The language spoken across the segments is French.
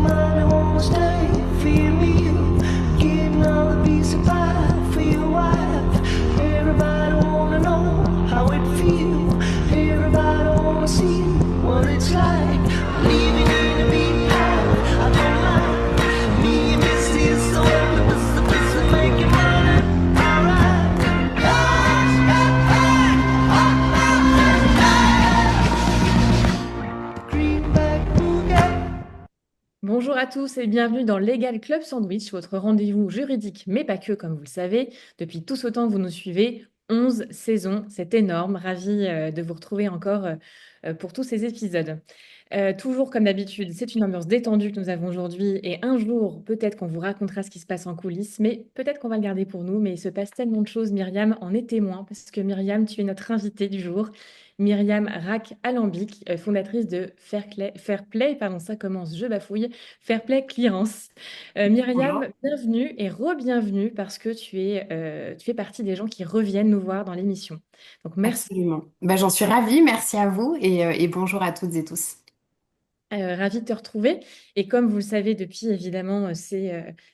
your mind, I wanna stay for your meal. Getting all the piece of pie for your wife. Everybody wanna know how it feels. Everybody wanna see what it's like. Living in a big house, I don't like. Me and Misty is so the making money. Alright. Greenback Boogie. Bonjour à tous et bienvenue dans Legal Club Sandwich, votre rendez-vous juridique, mais pas que, comme vous le savez. Depuis tout ce temps que vous nous suivez, 11 saisons, c'est énorme. Ravi de vous retrouver encore pour tous ces épisodes. Toujours comme d'habitude, c'est une ambiance détendue que nous avons aujourd'hui et un jour, peut-être qu'on vous racontera ce qui se passe en coulisses, mais peut-être qu'on va le garder pour nous. Mais il se passe tellement de choses, Myriam en est témoin, parce que Myriam, tu es notre invitée du jour. Myriam Rack Alambic, fondatrice de Fairplay, pardon, ça commence, je bafouille, Fairplay Clearance. Bonjour. Myriam, bienvenue et re-bienvenue parce que tu fais partie des gens qui reviennent nous voir dans l'émission. Donc merci. Absolument. Bah, j'en suis ravie, merci à vous et bonjour à toutes et tous. Ravie de te retrouver. Et comme vous le savez depuis, évidemment,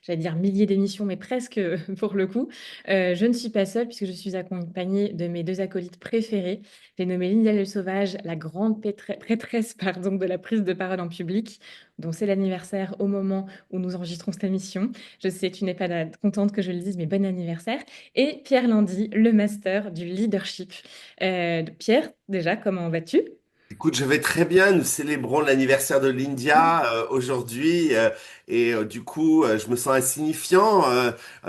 j'allais dire milliers d'émissions, mais presque pour le coup, je ne suis pas seule puisque je suis accompagnée de mes deux acolytes préférés. J'ai nommé Linda Le Sauvage, la grande prêtresse pardon, de la prise de parole en public, dont c'est l'anniversaire au moment où nous enregistrons cette émission. Je sais, tu n'es pas contente que je le dise, mais bon anniversaire. Et Pierre Landy, le master du leadership. Pierre, déjà, comment vas-tu? Écoute, je vais très bien. Nous célébrons l'anniversaire de l'India aujourd'hui du coup, je me sens insignifiant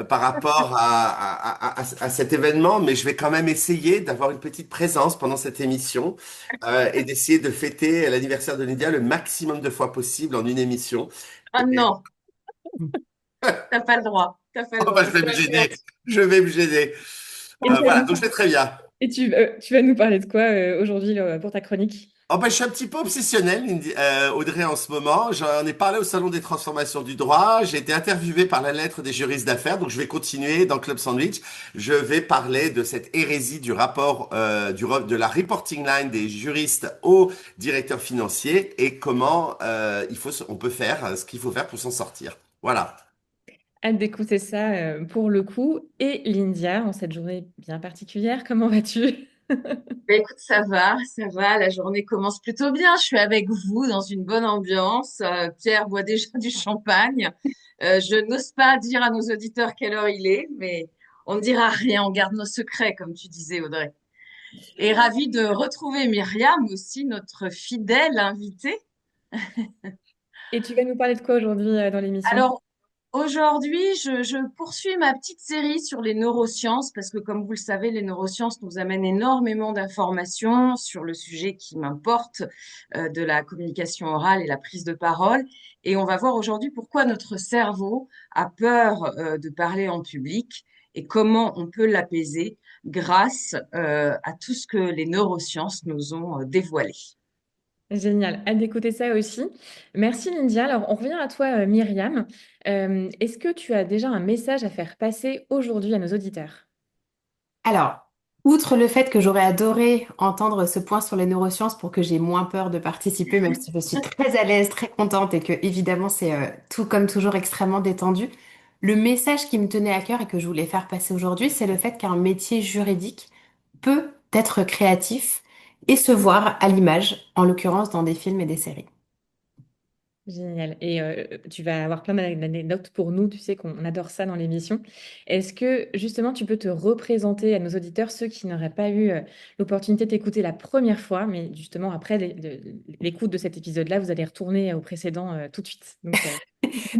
par rapport à cet événement, mais je vais quand même essayer d'avoir une petite présence pendant cette émission et d'essayer de fêter l'anniversaire de l'India le maximum de fois possible en une émission. Ah Et, non, t'as pas le droit. T'as pas le oh, bah, droit. je vais me gêner. Je vais me gêner. Et tu vas Voilà, nous donc je vais très bien. tu vas nous parler de quoi aujourd'hui pour ta chronique? Oh ben, je suis un petit peu obsessionnel, Audrey, en ce moment. J'en ai parlé au Salon des transformations du droit. J'ai été interviewé par la lettre des juristes d'affaires. Donc, je vais continuer dans Club Sandwich. Je vais parler de cette hérésie du rapport, de la reporting line des juristes aux directeurs financiers et comment on peut faire ce qu'il faut faire pour s'en sortir. Voilà. Hâte d'écouter ça pour le coup. Et Lindia, en cette journée bien particulière, comment vas-tu? Bah, écoute, ça va, ça va. La journée commence plutôt bien. Je suis avec vous dans une bonne ambiance. Pierre boit déjà du champagne. Je n'ose pas dire à nos auditeurs quelle heure il est, mais on ne dira rien. On garde nos secrets, comme tu disais, Audrey. Et ravie de retrouver Myriam aussi, notre fidèle invitée. Et tu vas nous parler de quoi aujourd'hui dans l'émission? Alors, aujourd'hui, je poursuis ma petite série sur les neurosciences parce que, comme vous le savez, les neurosciences nous amènent énormément d'informations sur le sujet qui m'importe, de la communication orale et la prise de parole. Et on va voir aujourd'hui pourquoi notre cerveau a peur, de parler en public et comment on peut l'apaiser grâce, à tout ce que les neurosciences nous ont, dévoilé. Génial, hâte d'écouter ça aussi. Merci Lindia. Alors, on revient à toi, Myriam. Est-ce que tu as déjà un message à faire passer aujourd'hui à nos auditeurs? Alors, outre le fait que j'aurais adoré entendre ce point sur les neurosciences pour que j'ai moins peur de participer, même si je suis très à l'aise, très contente et que évidemment c'est tout comme toujours extrêmement détendu, le message qui me tenait à cœur et que je voulais faire passer aujourd'hui, c'est le fait qu'un métier juridique peut être créatif et se voir à l'image, en l'occurrence dans des films et des séries. Génial. Et tu vas avoir plein d'anecdotes pour nous, tu sais qu'on adore ça dans l'émission. Est-ce que justement tu peux te représenter à nos auditeurs, ceux qui n'auraient pas eu l'opportunité de t'écouter la première fois, mais justement après l'écoute de cet épisode-là, vous allez retourner au précédent tout de suite. Donc,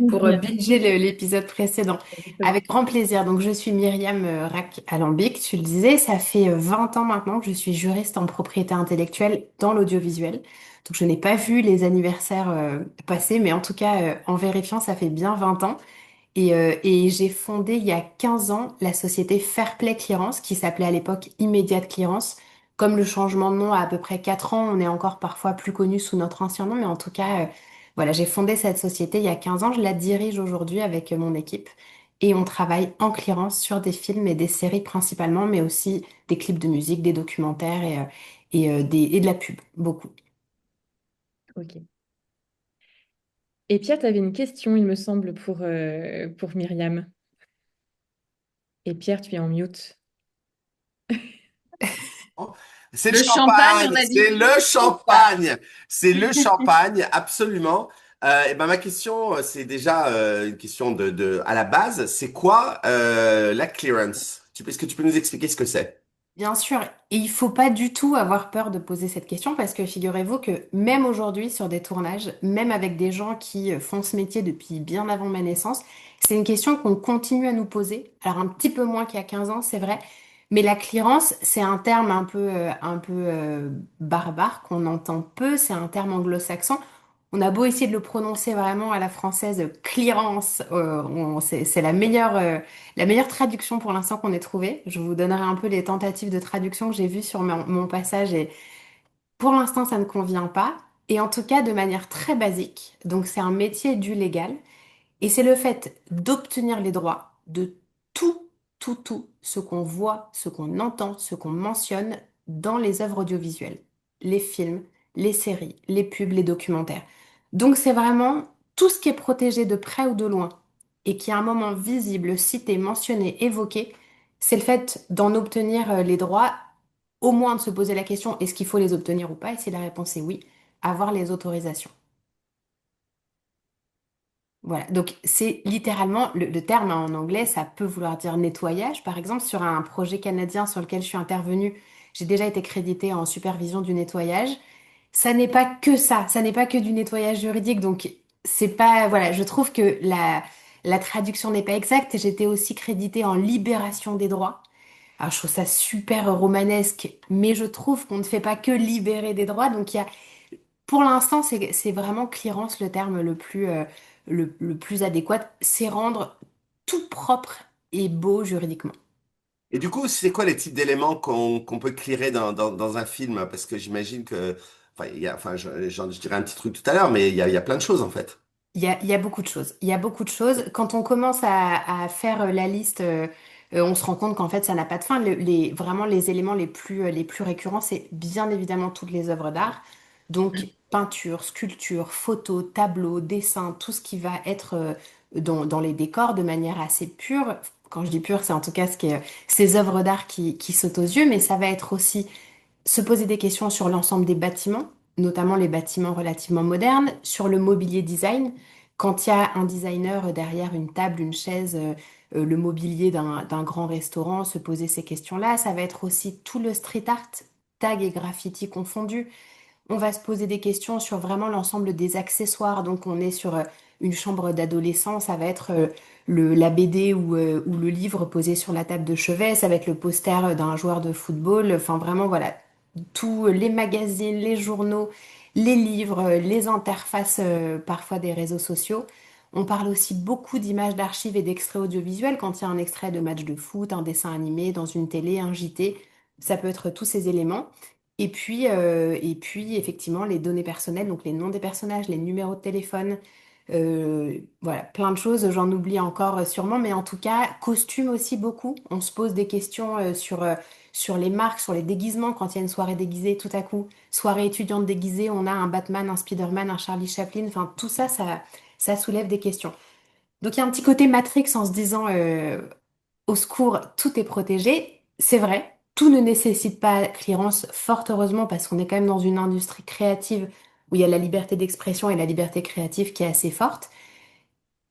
Pour binger l'épisode précédent. Avec grand plaisir. Donc, je suis Myriam Rack Alambic. Tu le disais, ça fait 20 ans maintenant que je suis juriste en propriété intellectuelle dans l'audiovisuel. Donc, je n'ai pas vu les anniversaires passer, mais en tout cas, en vérifiant, ça fait bien 20 ans. Et j'ai fondé il y a 15 ans la société Fairplay Clearance, qui s'appelait à l'époque Immediate Clearance. Comme le changement de nom a à peu près 4 ans, on est encore parfois plus connu sous notre ancien nom, mais en tout cas, voilà, j'ai fondé cette société il y a 15 ans. Je la dirige aujourd'hui avec mon équipe. Et on travaille en clearance sur des films et des séries principalement, mais aussi des clips de musique, des documentaires et de la pub, beaucoup. ok. Et Pierre, tu avais une question, il me semble, pour Myriam. Et Pierre, tu es en mute. C'est le Le champagne, champagne, on a c'est dit le ou pas? champagne, c'est le champagne, absolument. Et ben ma question, c'est déjà une question à la base, c'est quoi la clearance? Est-ce que tu peux nous expliquer ce que c'est? Bien sûr, et il faut pas du tout avoir peur de poser cette question parce que figurez-vous que même aujourd'hui sur des tournages, même avec des gens qui font ce métier depuis bien avant ma naissance, c'est une question qu'on continue à nous poser. Alors un petit peu moins qu'il y a 15 ans, c'est vrai, mais la clearance, c'est un terme un peu barbare qu'on entend peu, c'est un terme anglo-saxon. On a beau essayer de le prononcer vraiment à la française, clearance, c'est la meilleure traduction pour l'instant qu'on ait trouvée. Je vous donnerai un peu les tentatives de traduction que j'ai vues sur mon passage et pour l'instant ça ne convient pas. Et en tout cas de manière très basique, donc c'est un métier du légal et c'est le fait d'obtenir les droits de tout, tout ce qu'on voit, ce qu'on entend, ce qu'on mentionne dans les œuvres audiovisuelles, les films, les séries, les pubs, les documentaires. Donc c'est vraiment tout ce qui est protégé de près ou de loin et qui est à un moment visible, cité, mentionné, évoqué, c'est le fait d'en obtenir les droits, au moins de se poser la question, est-ce qu'il faut les obtenir ou pas? Et si la réponse est oui, avoir les autorisations. Voilà, donc c'est littéralement le terme en anglais, ça peut vouloir dire nettoyage. Par exemple, sur un projet canadien sur lequel je suis intervenue, j'ai déjà été créditée en supervision du nettoyage. Ça n'est pas que ça n'est pas que du nettoyage juridique. Donc c'est pas, voilà, je trouve que la traduction n'est pas exacte. J'étais aussi créditée en libération des droits. Alors je trouve ça super romanesque, mais je trouve qu'on ne fait pas que libérer des droits. Donc il y a pour l'instant, c'est vraiment clearance le terme le plus adéquat. C'est rendre tout propre et beau juridiquement. Et du coup, c'est quoi les types d'éléments qu'on peut clearer dans un film? Parce que j'imagine que, enfin, je dirais un petit truc tout à l'heure, mais il y a plein de choses en fait. Il y a beaucoup de choses. Il y a beaucoup de choses. Quand on commence à faire la liste, on se rend compte qu'en fait, ça n'a pas de fin. Vraiment, les éléments les plus récurrents, c'est bien évidemment toutes les œuvres d'art. Donc, peinture, sculpture, photo, tableau, dessin, tout ce qui va être dans les décors de manière assez pure. Quand je dis pure, c'est en tout cas ces œuvres d'art qui sautent aux yeux, mais ça va être aussi se poser des questions sur l'ensemble des bâtiments, notamment les bâtiments relativement modernes, sur le mobilier design. Quand il y a un designer derrière une table, une chaise, le mobilier d'un grand restaurant, se poser ces questions-là. Ça va être aussi tout le street art, tag et graffiti confondus. On va se poser des questions sur vraiment l'ensemble des accessoires. Donc on est sur une chambre d'adolescent, ça va être la BD ou le livre posé sur la table de chevet, ça va être le poster d'un joueur de football. Enfin vraiment voilà, tous les magazines, les journaux, les livres, les interfaces parfois des réseaux sociaux. On parle aussi beaucoup d'images d'archives et d'extraits audiovisuels quand il y a un extrait de match de foot, un dessin animé dans une télé, un JT. Ça peut être tous ces éléments. Et puis effectivement, les données personnelles, donc les noms des personnages, les numéros de téléphone, voilà, plein de choses. J'en oublie encore sûrement, mais en tout cas, costumes aussi beaucoup. On se pose des questions sur les marques, sur les déguisements. Quand il y a une soirée déguisée, tout à coup, soirée étudiante déguisée, on a un Batman, un Spider-Man, un Charlie Chaplin. Enfin, tout ça, ça soulève des questions. Donc il y a un petit côté Matrix en se disant au secours, tout est protégé. C'est vrai, tout ne nécessite pas clearance, fort heureusement, parce qu'on est quand même dans une industrie créative où il y a la liberté d'expression et la liberté créative qui est assez forte.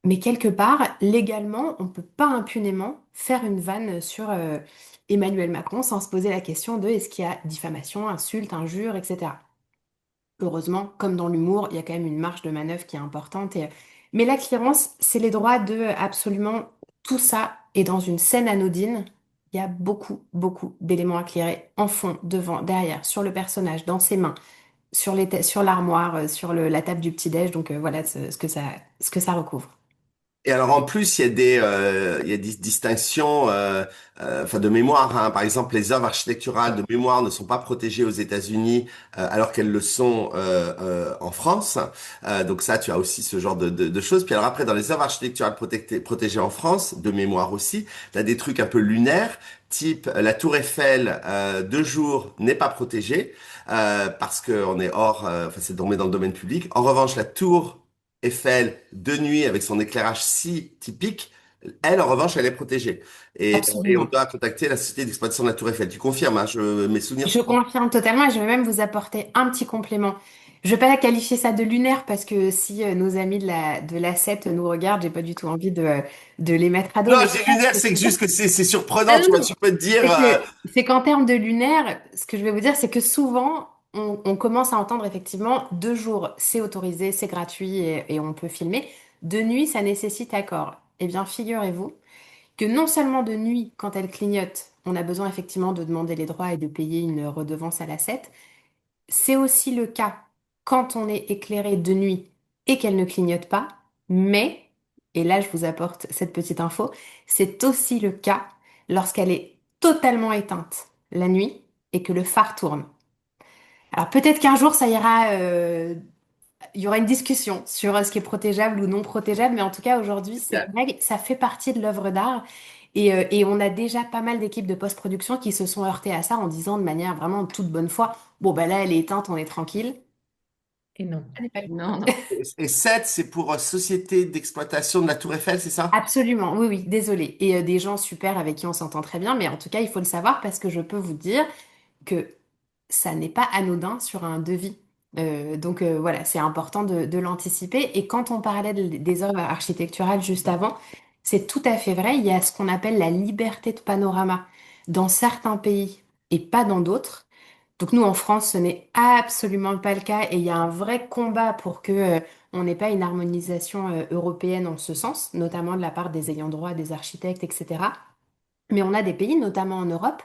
Mais quelque part, légalement, on ne peut pas impunément faire une vanne sur Emmanuel Macron sans se poser la question de est-ce qu'il y a diffamation, insulte, injure, etc. Heureusement, comme dans l'humour, il y a quand même une marge de manœuvre qui est importante. Mais la clearance, c'est les droits de absolument tout ça. Et dans une scène anodine, il y a beaucoup, beaucoup d'éléments à clearer en fond, devant, derrière, sur le personnage, dans ses mains, sur l'armoire, sur la table du petit-déj. Donc voilà ce que ça recouvre. Et alors en plus, il y a des distinctions enfin de mémoire. Hein. Par exemple, les œuvres architecturales de mémoire ne sont pas protégées aux États-Unis alors qu'elles le sont en France. Donc ça, tu as aussi ce genre de choses. Puis alors après, dans les œuvres architecturales protégées en France, de mémoire aussi, tu as des trucs un peu lunaires, type la Tour Eiffel de jour n'est pas protégée parce qu'on est hors, enfin c'est tombé dans le domaine public. En revanche, la tour Eiffel de nuit avec son éclairage si typique, elle, en revanche, elle est protégée. Et on Absolument. doit contacter la société d'exploitation de la Tour Eiffel. Tu confirmes, hein, mes souvenirs Je sont bons. confirme totalement et je vais même vous apporter un petit complément. Je vais pas la qualifier ça de lunaire parce que si nos amis de la 7 nous regardent, j'ai pas du tout envie de les mettre à dos, Non, mais j'ai lunaire, c'est que juste que c'est ah surprenant, non, tu vois, non. tu peux te dire, C'est qu'en termes de lunaire, ce que je vais vous dire, c'est que souvent, on commence à entendre effectivement 2 jours, c'est autorisé, c'est gratuit et on peut filmer. De nuit, ça nécessite accord. Eh bien, figurez-vous que non seulement de nuit, quand elle clignote, on a besoin effectivement de demander les droits et de payer une redevance à la 7. C'est aussi le cas quand on est éclairé de nuit et qu'elle ne clignote pas, mais, et là je vous apporte cette petite info, c'est aussi le cas lorsqu'elle est totalement éteinte la nuit et que le phare tourne. Alors peut-être qu'un jour ça ira, il y aura une discussion sur ce qui est protégeable ou non protégeable, mais en tout cas aujourd'hui c'est une règle, ça fait partie de l'œuvre d'art. Et on a déjà pas mal d'équipes de post-production qui se sont heurtées à ça en disant de manière vraiment de toute bonne foi, bon bah là elle est éteinte, on est tranquille. Et non. Ça n'est pas le cas. Non, non. et 7, c'est pour Société d'exploitation de la Tour Eiffel, c'est ça? Absolument, oui, oui, désolé. Et des gens super avec qui on s'entend très bien, mais en tout cas, il faut le savoir parce que je peux vous dire que ça n'est pas anodin sur un devis. Donc voilà, c'est important de l'anticiper. Et quand on parlait des œuvres architecturales juste avant, c'est tout à fait vrai. Il y a ce qu'on appelle la liberté de panorama dans certains pays et pas dans d'autres. Donc nous, en France, ce n'est absolument pas le cas et il y a un vrai combat pour que on n'ait pas une harmonisation européenne en ce sens, notamment de la part des ayants droit, des architectes, etc. Mais on a des pays, notamment en Europe,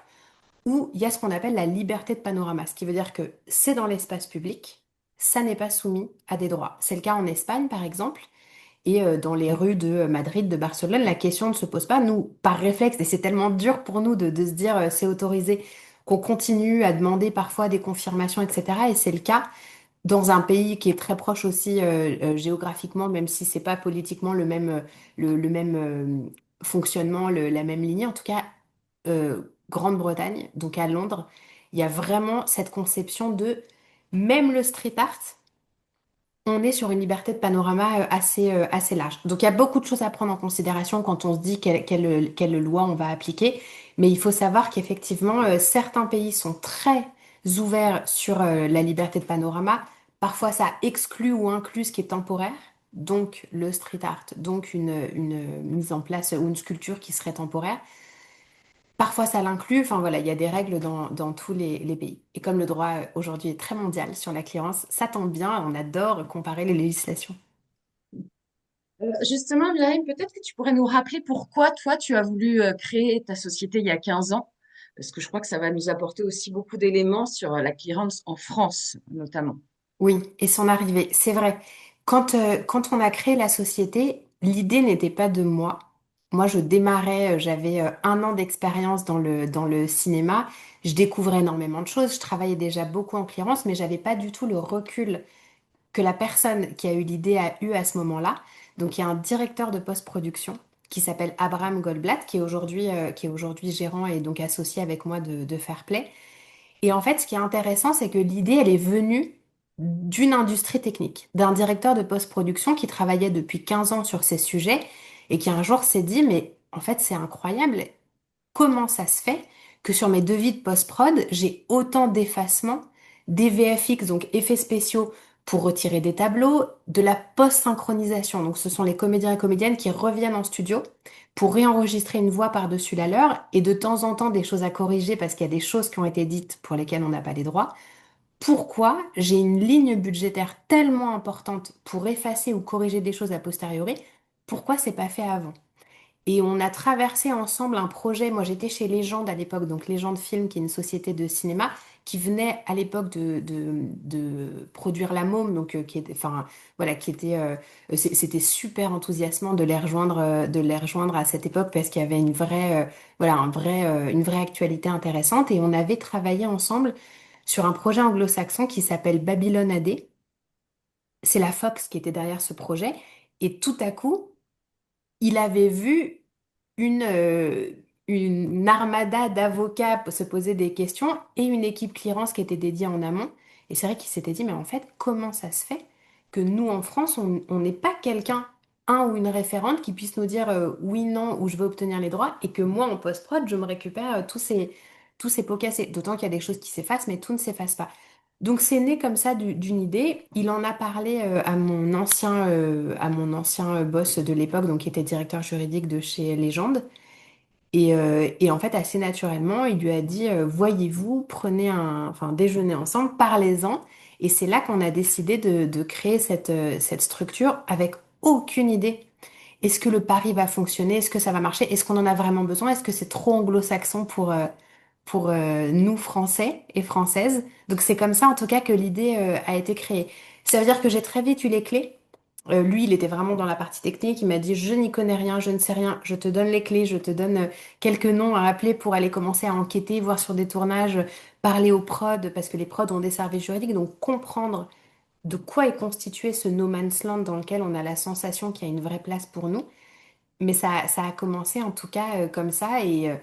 où il y a ce qu'on appelle la liberté de panorama, ce qui veut dire que c'est dans l'espace public, ça n'est pas soumis à des droits. C'est le cas en Espagne, par exemple, et dans les rues de Madrid, de Barcelone, la question ne se pose pas. Nous, par réflexe, et c'est tellement dur pour nous de se dire c'est autorisé, qu'on continue à demander parfois des confirmations, etc. Et c'est le cas dans un pays qui est très proche aussi géographiquement, même si c'est pas politiquement le même fonctionnement, la même lignée. En tout cas, Grande-Bretagne, donc à Londres, il y a vraiment cette conception de même le street art, on est sur une liberté de panorama assez large. Donc il y a beaucoup de choses à prendre en considération quand on se dit quelle loi on va appliquer, mais il faut savoir qu'effectivement, certains pays sont très ouverts sur la liberté de panorama. Parfois, ça exclut ou inclut ce qui est temporaire, donc le street art, donc une mise en place ou une sculpture qui serait temporaire. Parfois, ça l'inclut. Enfin voilà, il y a des règles dans tous les pays. Et comme le droit aujourd'hui est très mondial sur la clearance, ça tombe bien, on adore comparer les législations. Justement, Myriam, peut-être que tu pourrais nous rappeler pourquoi toi, tu as voulu créer ta société il y a 15 ans, parce que je crois que ça va nous apporter aussi beaucoup d'éléments sur la clearance en France, notamment. Oui, et son arrivée, c'est vrai. Quand on a créé la société, l'idée n'était pas de moi. Moi, je démarrais, j'avais 1 an d'expérience dans le cinéma. Je découvrais énormément de choses. Je travaillais déjà beaucoup en clearance, mais j'avais pas du tout le recul que la personne qui a eu l'idée a eu à ce moment-là. Donc, il y a un directeur de post-production qui s'appelle Abraham Goldblatt, qui est aujourd'hui gérant et donc associé avec moi de Fairplay. Et en fait, ce qui est intéressant, c'est que l'idée, elle est venue d'une industrie technique, d'un directeur de post-production qui travaillait depuis 15 ans sur ces sujets et qui un jour s'est dit, mais en fait, c'est incroyable, comment ça se fait que sur mes devis de post-prod, j'ai autant d'effacements, des VFX, donc effets spéciaux pour retirer des tableaux, de la post-synchronisation. Donc ce sont les comédiens et comédiennes qui reviennent en studio pour réenregistrer une voix par-dessus la leur et de temps en temps des choses à corriger parce qu'il y a des choses qui ont été dites pour lesquelles on n'a pas les droits. Pourquoi j'ai une ligne budgétaire tellement importante pour effacer ou corriger des choses a posteriori? Pourquoi c'est pas fait avant? Et on a traversé ensemble un projet. Moi, j'étais chez Légende à l'époque, donc Légende Film, qui est une société de cinéma, qui venait à l'époque de produire La Môme, donc qui était, enfin, voilà, c'était super enthousiasmant de les rejoindre à cette époque parce qu'il y avait une vraie, voilà, une vraie actualité intéressante. Et on avait travaillé ensemble sur un projet anglo-saxon qui s'appelle Babylone AD. C'est la Fox qui était derrière ce projet. Et tout à coup, il avait vu une armada d'avocats se poser des questions et une équipe clearance qui était dédiée en amont. Et c'est vrai qu'il s'était dit, mais en fait, comment ça se fait que nous, en France, on n'est pas quelqu'un, un ou une référente qui puisse nous dire oui, non, ou je veux obtenir les droits, et que moi, en post-prod, je me récupère tous ces pots cassés. D'autant qu'il y a des choses qui s'effacent, mais tout ne s'efface pas. Donc c'est né comme ça d'une idée. Il en a parlé à mon ancien boss de l'époque, donc qui était directeur juridique de chez Legend. Et en fait, assez naturellement, il lui a dit, voyez-vous, prenez enfin, déjeuner ensemble, parlez-en. Et c'est là qu'on a décidé de créer cette structure avec aucune idée. Est-ce que le pari va fonctionner? Est-ce que ça va marcher? Est-ce qu'on en a vraiment besoin? Est-ce que c'est trop anglo-saxon pour nous, Français et Françaises? Donc c'est comme ça, en tout cas, que l'idée, a été créée. Ça veut dire que j'ai très vite eu les clés. Lui, il était vraiment dans la partie technique. Il m'a dit, je n'y connais rien, je ne sais rien. Je te donne les clés, je te donne quelques noms à appeler pour aller commencer à enquêter, voir sur des tournages, parler aux prods, parce que les prods ont des services juridiques. Donc, comprendre de quoi est constitué ce no man's land dans lequel on a la sensation qu'il y a une vraie place pour nous. Mais ça a commencé en tout cas comme ça et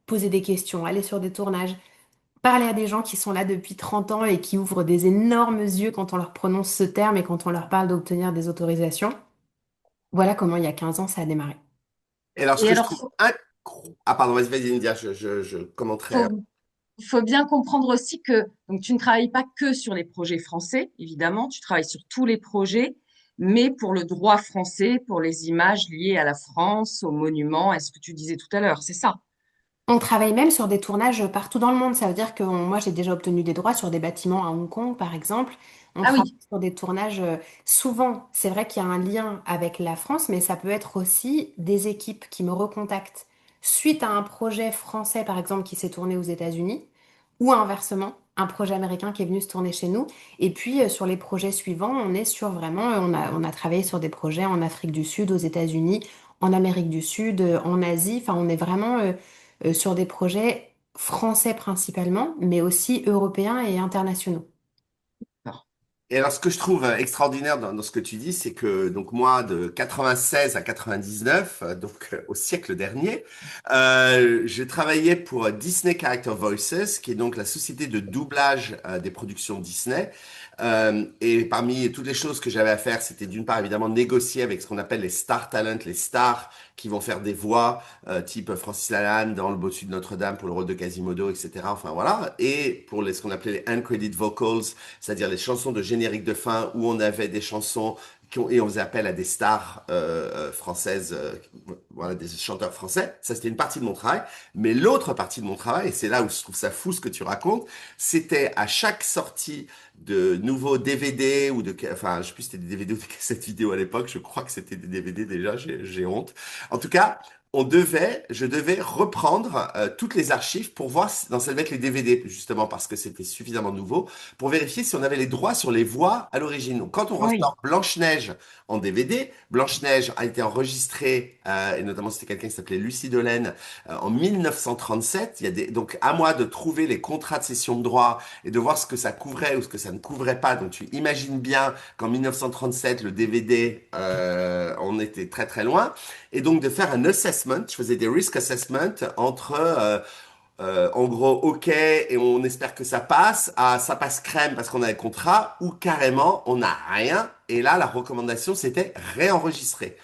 poser des questions, aller sur des tournages, parler à des gens qui sont là depuis 30 ans et qui ouvrent des énormes yeux quand on leur prononce ce terme et quand on leur parle d'obtenir des autorisations. Voilà comment il y a 15 ans ça a démarré. Et alors, ce Et que je alors, trouve Ah, pardon, vas-y, India, je commenterai. faut, faut bien comprendre aussi que donc tu ne travailles pas que sur les projets français, évidemment, tu travailles sur tous les projets, mais pour le droit français, pour les images liées à la France, aux monuments, est ce que tu disais tout à l'heure, c'est ça? On travaille même sur des tournages partout dans le monde. Ça veut dire que moi, j'ai déjà obtenu des droits sur des bâtiments à Hong Kong, par exemple. On Ah travaille oui, sur des tournages. Souvent, c'est vrai qu'il y a un lien avec la France, mais ça peut être aussi des équipes qui me recontactent suite à un projet français, par exemple, qui s'est tourné aux États-Unis, ou inversement, un projet américain qui est venu se tourner chez nous. Et puis, sur les projets suivants, on est sur vraiment, on a travaillé sur des projets en Afrique du Sud, aux États-Unis, en Amérique du Sud, en Asie. Enfin, on est vraiment sur des projets français principalement, mais aussi européens et internationaux. d'accord. Et alors, ce que je trouve extraordinaire dans ce que tu dis, c'est que donc moi, de 96 à 99, au siècle dernier, je travaillais pour Disney Character Voices, qui est donc la société de doublage des productions Disney. Et parmi toutes les choses que j'avais à faire, c'était d'une part évidemment négocier avec ce qu'on appelle les star talent, les stars qui vont faire des voix, type Francis Lalanne dans Le Bossu de Notre-Dame pour le rôle de Quasimodo, etc. Enfin voilà. Et pour ce qu'on appelait les uncredited vocals, c'est-à-dire les chansons de générique de fin où on avait des chansons et on faisait appel à des stars françaises, voilà, des chanteurs français. Ça, c'était une partie de mon travail. Mais l'autre partie de mon travail, et c'est là où je trouve ça fou ce que tu racontes, c'était à chaque sortie de nouveaux DVD enfin, je sais plus si c'était des DVD ou des cassettes vidéo à l'époque. Je crois que c'était des DVD déjà. J'ai honte. En tout cas, je devais reprendre toutes les archives pour voir dans celles avec les DVD, justement parce que c'était suffisamment nouveau, pour vérifier si on avait les droits sur les voix à l'origine. Donc, quand on Oui. ressort Blanche-Neige en DVD, Blanche-Neige a été enregistrée, et notamment c'était quelqu'un qui s'appelait Lucie Delaine, en 1937. Il y a donc à moi de trouver les contrats de cession de droits et de voir ce que ça couvrait ou ce que ça ne couvrait pas. Donc, tu imagines bien qu'en 1937, le DVD, on était très très loin. Et donc de faire un assessment, je faisais des risk assessment entre en gros OK et on espère que ça passe à ça passe crème parce qu'on a un contrat ou carrément on n'a rien et là la recommandation c'était réenregistrer.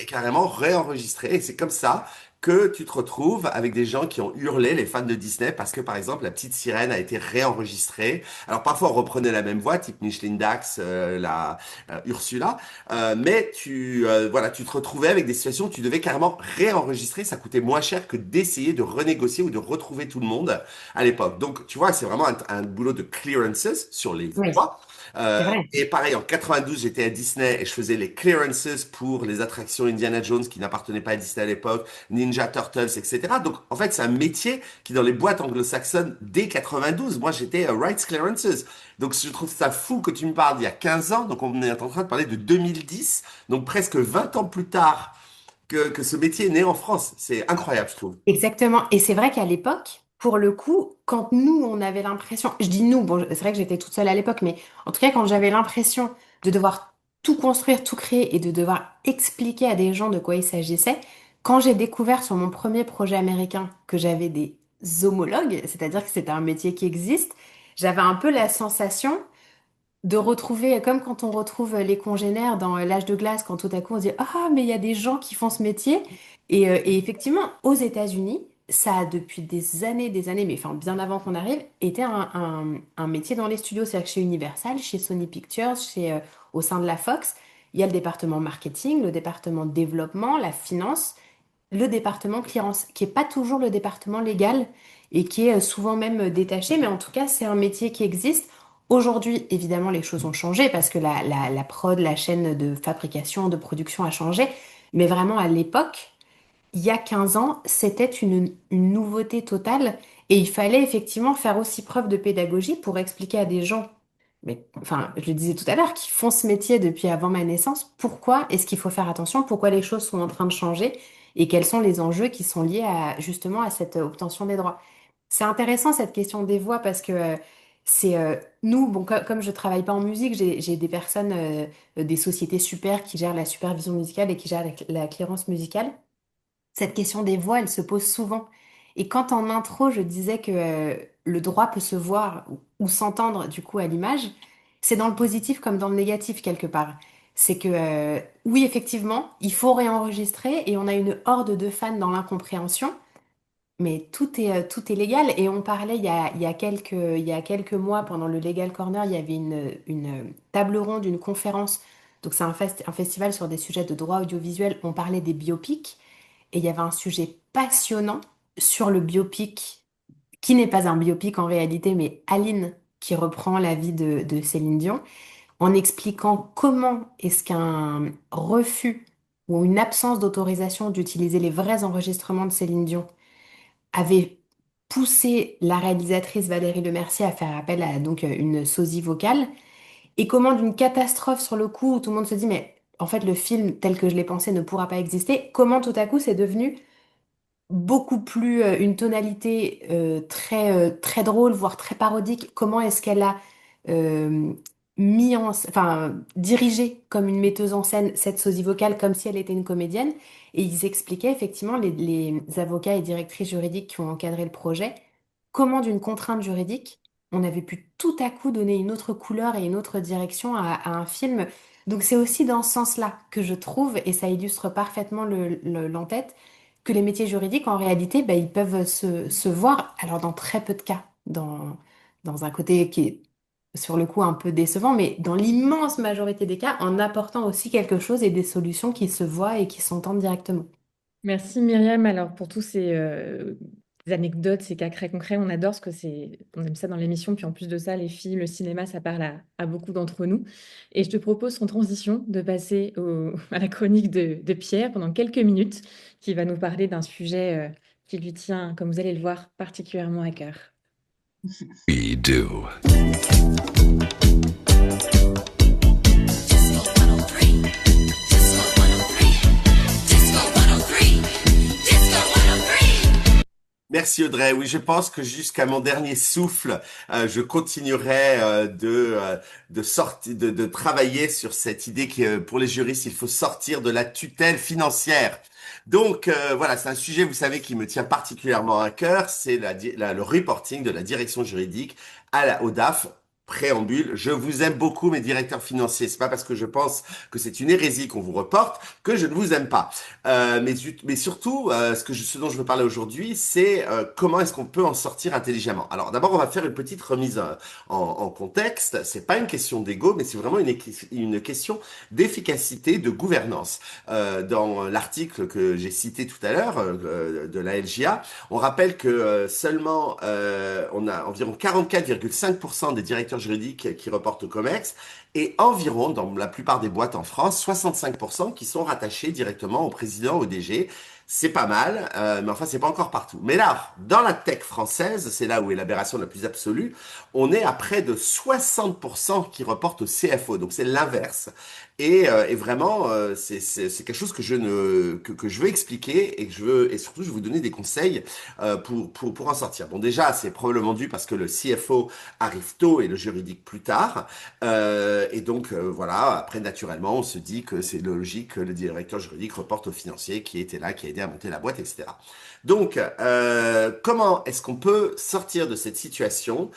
Carrément réenregistrer et c'est comme ça que tu te retrouves avec des gens qui ont hurlé, les fans de Disney, parce que par exemple la petite sirène a été réenregistrée. Alors parfois on reprenait la même voix, type Micheline Dax, la Ursula, mais voilà, tu te retrouvais avec des situations où tu devais carrément réenregistrer. Ça coûtait moins cher que d'essayer de renégocier ou de retrouver tout le monde à l'époque. Donc, tu vois, c'est vraiment un boulot de clearances sur les Oui, voies. c'est vrai. Et pareil, en 92, j'étais à Disney et je faisais les clearances pour les attractions Indiana Jones qui n'appartenaient pas à Disney à l'époque, Ninja Turtles, etc. Donc, en fait, c'est un métier qui, dans les boîtes anglo-saxonnes, dès 92, moi, j'étais rights clearances. Donc, je trouve ça fou que tu me parles d'il y a 15 ans. Donc, on est en train de parler de 2010. Donc, presque 20 ans plus tard que ce métier est né en France. C'est incroyable, je trouve. Exactement. Et c'est vrai qu'à l'époque, pour le coup, quand nous, on avait l'impression, je dis nous, bon, c'est vrai que j'étais toute seule à l'époque, mais en tout cas, quand j'avais l'impression de devoir tout construire, tout créer et de devoir expliquer à des gens de quoi il s'agissait, quand j'ai découvert sur mon premier projet américain que j'avais des homologues, c'est-à-dire que c'était un métier qui existe, j'avais un peu la sensation de retrouver, comme quand on retrouve les congénères dans l'âge de glace, quand tout à coup on se dit, ah, mais il y a des gens qui font ce métier. Et effectivement, aux États-Unis, ça a depuis des années, mais enfin bien avant qu'on arrive, été un métier dans les studios. C'est-à-dire que chez Universal, chez Sony Pictures, au sein de la Fox, il y a le département marketing, le département développement, la finance, le département clearance, qui est pas toujours le département légal et qui est souvent même détaché, mais en tout cas, c'est un métier qui existe. Aujourd'hui, évidemment, les choses ont changé parce que la prod, la chaîne de fabrication, de production a changé, mais vraiment à l'époque, il y a 15 ans, c'était une nouveauté totale et il fallait effectivement faire aussi preuve de pédagogie pour expliquer à des gens, mais enfin, je le disais tout à l'heure, qui font ce métier depuis avant ma naissance, pourquoi est-ce qu'il faut faire attention, pourquoi les choses sont en train de changer et quels sont les enjeux qui sont liés à justement à cette obtention des droits. C'est intéressant cette question des voix parce que c'est nous, bon, comme je travaille pas en musique, j'ai des personnes, des sociétés super qui gèrent la supervision musicale et qui gèrent la clearance musicale. Cette question des voix, elle se pose souvent. Et quand en intro, je disais que le droit peut se voir ou s'entendre du coup à l'image, c'est dans le positif comme dans le négatif quelque part. C'est que oui, effectivement, il faut réenregistrer et on a une horde de fans dans l'incompréhension, mais tout est légal. Et on parlait il y a quelques mois, pendant le Legal Corner, il y avait une table ronde, une conférence. Donc c'est un festival sur des sujets de droit audiovisuel. On parlait des biopics. Et il y avait un sujet passionnant sur le biopic, qui n'est pas un biopic en réalité, mais Aline, qui reprend la vie de Céline Dion, en expliquant comment est-ce qu'un refus ou une absence d'autorisation d'utiliser les vrais enregistrements de Céline Dion avait poussé la réalisatrice Valérie Lemercier à faire appel à donc une sosie vocale, et comment d'une catastrophe sur le coup où tout le monde se dit mais en fait le film tel que je l'ai pensé ne pourra pas exister, comment tout à coup c'est devenu beaucoup plus une tonalité très drôle, voire très parodique. Comment est-ce qu'elle a euh, enfin, dirigé comme une metteuse en scène cette sosie vocale comme si elle était une comédienne. Et ils expliquaient effectivement, les avocats et directrices juridiques qui ont encadré le projet, comment d'une contrainte juridique, on avait pu tout à coup donner une autre couleur et une autre direction à un film. Donc c'est aussi dans ce sens-là que je trouve, et ça illustre parfaitement l'entête, que les métiers juridiques, en réalité, bah, ils peuvent se voir, alors dans très peu de cas, dans un côté qui est sur le coup un peu décevant, mais dans l'immense majorité des cas, en apportant aussi quelque chose et des solutions qui se voient et qui s'entendent directement. Merci Myriam. Alors pour tous ces anecdotes, ces cas très concrets, on adore ce que c'est, on aime ça dans l'émission. Puis en plus de ça, les films, le cinéma, ça parle à beaucoup d'entre nous. Et je te propose en transition de passer à la chronique de Pierre pendant quelques minutes, qui va nous parler d'un sujet qui lui tient, comme vous allez le voir, particulièrement à cœur. We do. Merci Audrey. Oui, je pense que jusqu'à mon dernier souffle, je continuerai de travailler sur cette idée que pour les juristes, il faut sortir de la tutelle financière. Donc voilà, c'est un sujet, vous savez, qui me tient particulièrement à cœur. C'est le reporting de la direction juridique au DAF. Préambule, je vous aime beaucoup, mes directeurs financiers. C'est pas parce que je pense que c'est une hérésie qu'on vous reporte que je ne vous aime pas. Mais surtout, ce dont je veux parler aujourd'hui, c'est comment est-ce qu'on peut en sortir intelligemment. Alors d'abord, on va faire une petite remise en contexte. C'est pas une question d'ego, mais c'est vraiment une question d'efficacité, de gouvernance. Dans l'article que j'ai cité tout à l'heure de la LGA, on rappelle que on a environ 44,5% des directeurs juridiques qui reportent au COMEX et environ, dans la plupart des boîtes en France, 65% qui sont rattachés directement au président, au DG. C'est pas mal, mais enfin, c'est pas encore partout. Mais là, dans la tech française, c'est là où est l'aberration la plus absolue, on est à près de 60% qui reportent au CFO. Donc, c'est l'inverse. Et vraiment, c'est quelque chose que je veux expliquer et surtout, je vais vous donner des conseils pour en sortir. Bon, déjà, c'est probablement dû parce que le CFO arrive tôt et le juridique plus tard. Et donc, voilà, après, naturellement, on se dit que c'est logique que le directeur juridique reporte au financier qui était là, qui a aidé à monter la boîte, etc. Donc, comment est-ce qu'on peut sortir de cette situation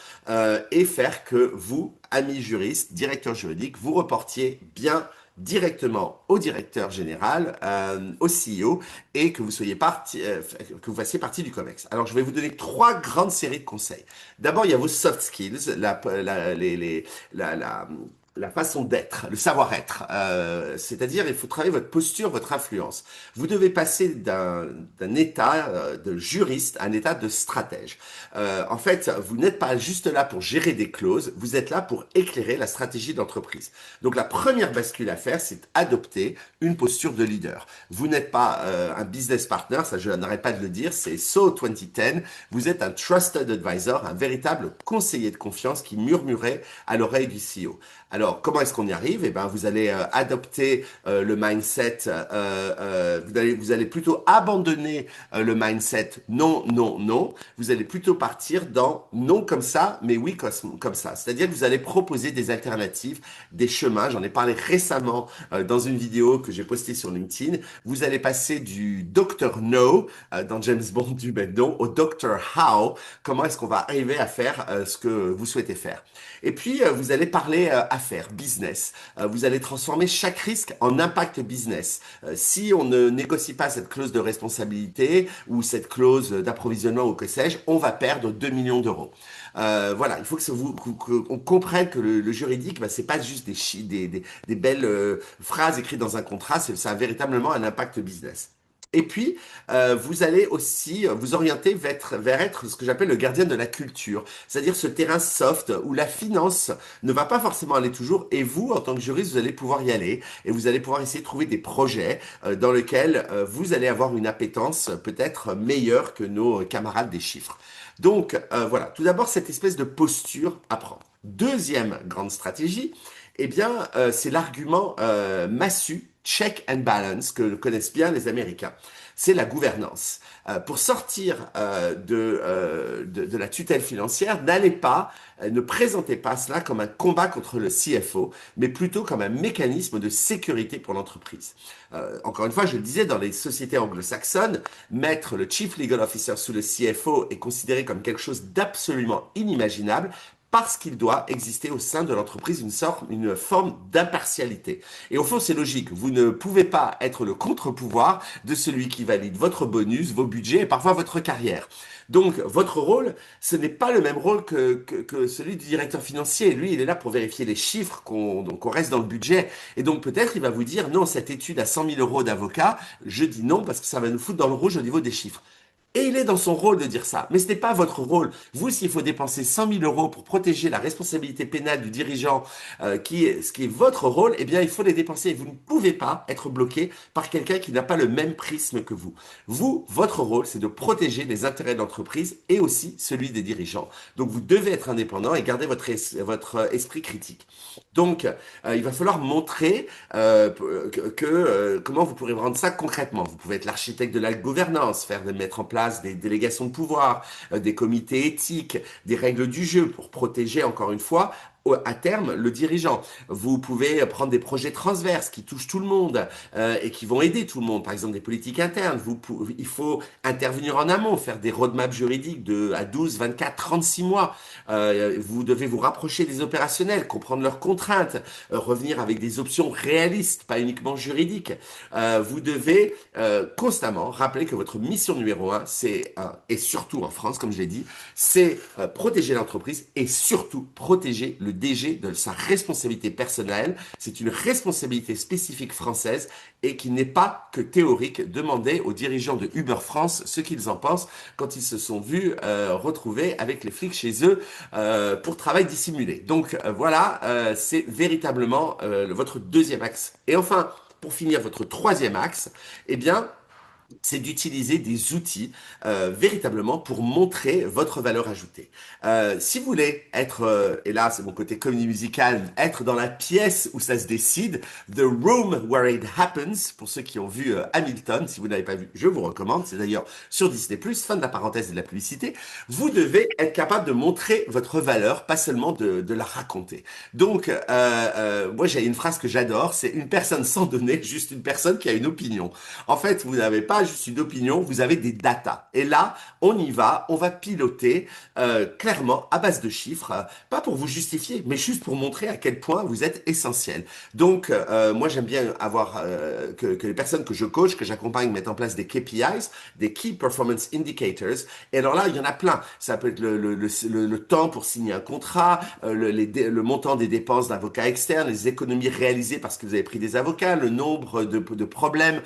et faire que vous, amis juristes, directeurs juridiques, vous reportiez bien directement au directeur général, au CEO, et que vous soyez que vous fassiez partie du COMEX. Alors, je vais vous donner trois grandes séries de conseils. D'abord, il y a vos soft skills, la, la façon d'être, le savoir-être. C'est-à-dire, il faut travailler votre posture, votre influence. Vous devez passer d'un état de juriste à un état de stratège. En fait, vous n'êtes pas juste là pour gérer des clauses, vous êtes là pour éclairer la stratégie d'entreprise. Donc, la première bascule à faire, c'est adopter une posture de leader. Vous n'êtes pas un business partner, ça je n'arrête pas de le dire, c'est SO 2010. Vous êtes un trusted advisor, un véritable conseiller de confiance qui murmurait à l'oreille du CEO. Alors, comment est-ce qu'on y arrive? Eh ben, vous allez adopter le mindset. Vous allez plutôt abandonner le mindset non, non, non. Vous allez plutôt partir dans non comme ça, mais oui comme ça. C'est-à-dire que vous allez proposer des alternatives, des chemins. J'en ai parlé récemment dans une vidéo que j'ai postée sur LinkedIn. Vous allez passer du Dr. No dans James Bond du même nom au Dr. How. Comment est-ce qu'on va arriver à faire ce que vous souhaitez faire? Et puis, vous allez parler affaires, business. Vous allez transformer chaque risque en impact business. Si on ne négocie pas cette clause de responsabilité ou cette clause d'approvisionnement ou que sais-je, on va perdre 2 millions d'euros. Voilà, il faut qu'on comprenne que le juridique, bah, c'est pas juste des belles phrases écrites dans un contrat, ça a véritablement un impact business. Et puis, vous allez aussi vous orienter vers être ce que j'appelle le gardien de la culture, c'est-à-dire ce terrain soft où la finance ne va pas forcément aller toujours, et vous, en tant que juriste, vous allez pouvoir y aller, et vous allez pouvoir essayer de trouver des projets dans lesquels vous allez avoir une appétence peut-être meilleure que nos camarades des chiffres. Donc, voilà, tout d'abord, cette espèce de posture à prendre. Deuxième grande stratégie, eh bien, c'est l'argument massu, check and balance, que connaissent bien les Américains. C'est la gouvernance. Pour sortir de la tutelle financière, ne présentez pas cela comme un combat contre le CFO, mais plutôt comme un mécanisme de sécurité pour l'entreprise. Encore une fois, je le disais, dans les sociétés anglo-saxonnes, mettre le Chief Legal Officer sous le CFO est considéré comme quelque chose d'absolument inimaginable, parce qu'il doit exister au sein de l'entreprise une forme d'impartialité. Et au fond, c'est logique. Vous ne pouvez pas être le contre-pouvoir de celui qui valide votre bonus, vos budgets et parfois votre carrière. Donc, votre rôle, ce n'est pas le même rôle que celui du directeur financier. Lui, il est là pour vérifier les chiffres, qu'on reste dans le budget. Et donc, peut-être, il va vous dire, non, cette étude à 100 000 euros d'avocat, je dis non parce que ça va nous foutre dans le rouge au niveau des chiffres. Et il est dans son rôle de dire ça. Mais ce n'est pas votre rôle. Vous, s'il faut dépenser 100 000 euros pour protéger la responsabilité pénale du dirigeant, ce qui est votre rôle, eh bien, il faut les dépenser. Vous ne pouvez pas être bloqué par quelqu'un qui n'a pas le même prisme que vous. Vous, votre rôle, c'est de protéger les intérêts de l'entreprise et aussi celui des dirigeants. Donc, vous devez être indépendant et garder votre esprit critique. Donc, il va falloir montrer comment vous pourrez rendre ça concrètement. Vous pouvez être l'architecte de la gouvernance, mettre en place des délégations de pouvoir, des comités éthiques, des règles du jeu pour protéger, encore une fois, à terme, le dirigeant. Vous pouvez prendre des projets transverses qui touchent tout le monde et qui vont aider tout le monde. Par exemple, des politiques internes. Il faut intervenir en amont, faire des roadmaps juridiques à 12, 24, 36 mois. Vous devez vous rapprocher des opérationnels, comprendre leurs contraintes, revenir avec des options réalistes, pas uniquement juridiques. Vous devez constamment rappeler que votre mission numéro 1, et surtout en France, comme je l'ai dit, c'est protéger l'entreprise et surtout protéger le DG de sa responsabilité personnelle. C'est une responsabilité spécifique française et qui n'est pas que théorique. Demandez aux dirigeants de Uber France ce qu'ils en pensent quand ils se sont vus retrouvés avec les flics chez eux pour travail dissimulé. Donc voilà, c'est véritablement votre deuxième axe. Et enfin, pour finir, votre troisième axe, eh bien, c'est d'utiliser des outils véritablement pour montrer votre valeur ajoutée. Si vous voulez être, et là c'est mon côté comédie musicale, être dans la pièce où ça se décide, The Room Where It Happens, pour ceux qui ont vu Hamilton, si vous n'avez pas vu, je vous recommande, c'est d'ailleurs sur Disney+, fin de la parenthèse et de la publicité, vous devez être capable de montrer votre valeur, pas seulement de la raconter. Donc, moi j'ai une phrase que j'adore, c'est une personne sans données, juste une personne qui a une opinion. En fait, vous n'avez pas juste une opinion, vous avez des datas. Et là, on y va, on va piloter clairement à base de chiffres, pas pour vous justifier, mais juste pour montrer à quel point vous êtes essentiel. Donc, moi, j'aime bien avoir que les personnes que je coach, que j'accompagne, mettent en place des KPIs, des Key Performance Indicators. Et alors là, il y en a plein. Ça peut être le temps pour signer un contrat, le montant des dépenses d'avocats externes, les économies réalisées parce que vous avez pris des avocats, le nombre de problèmes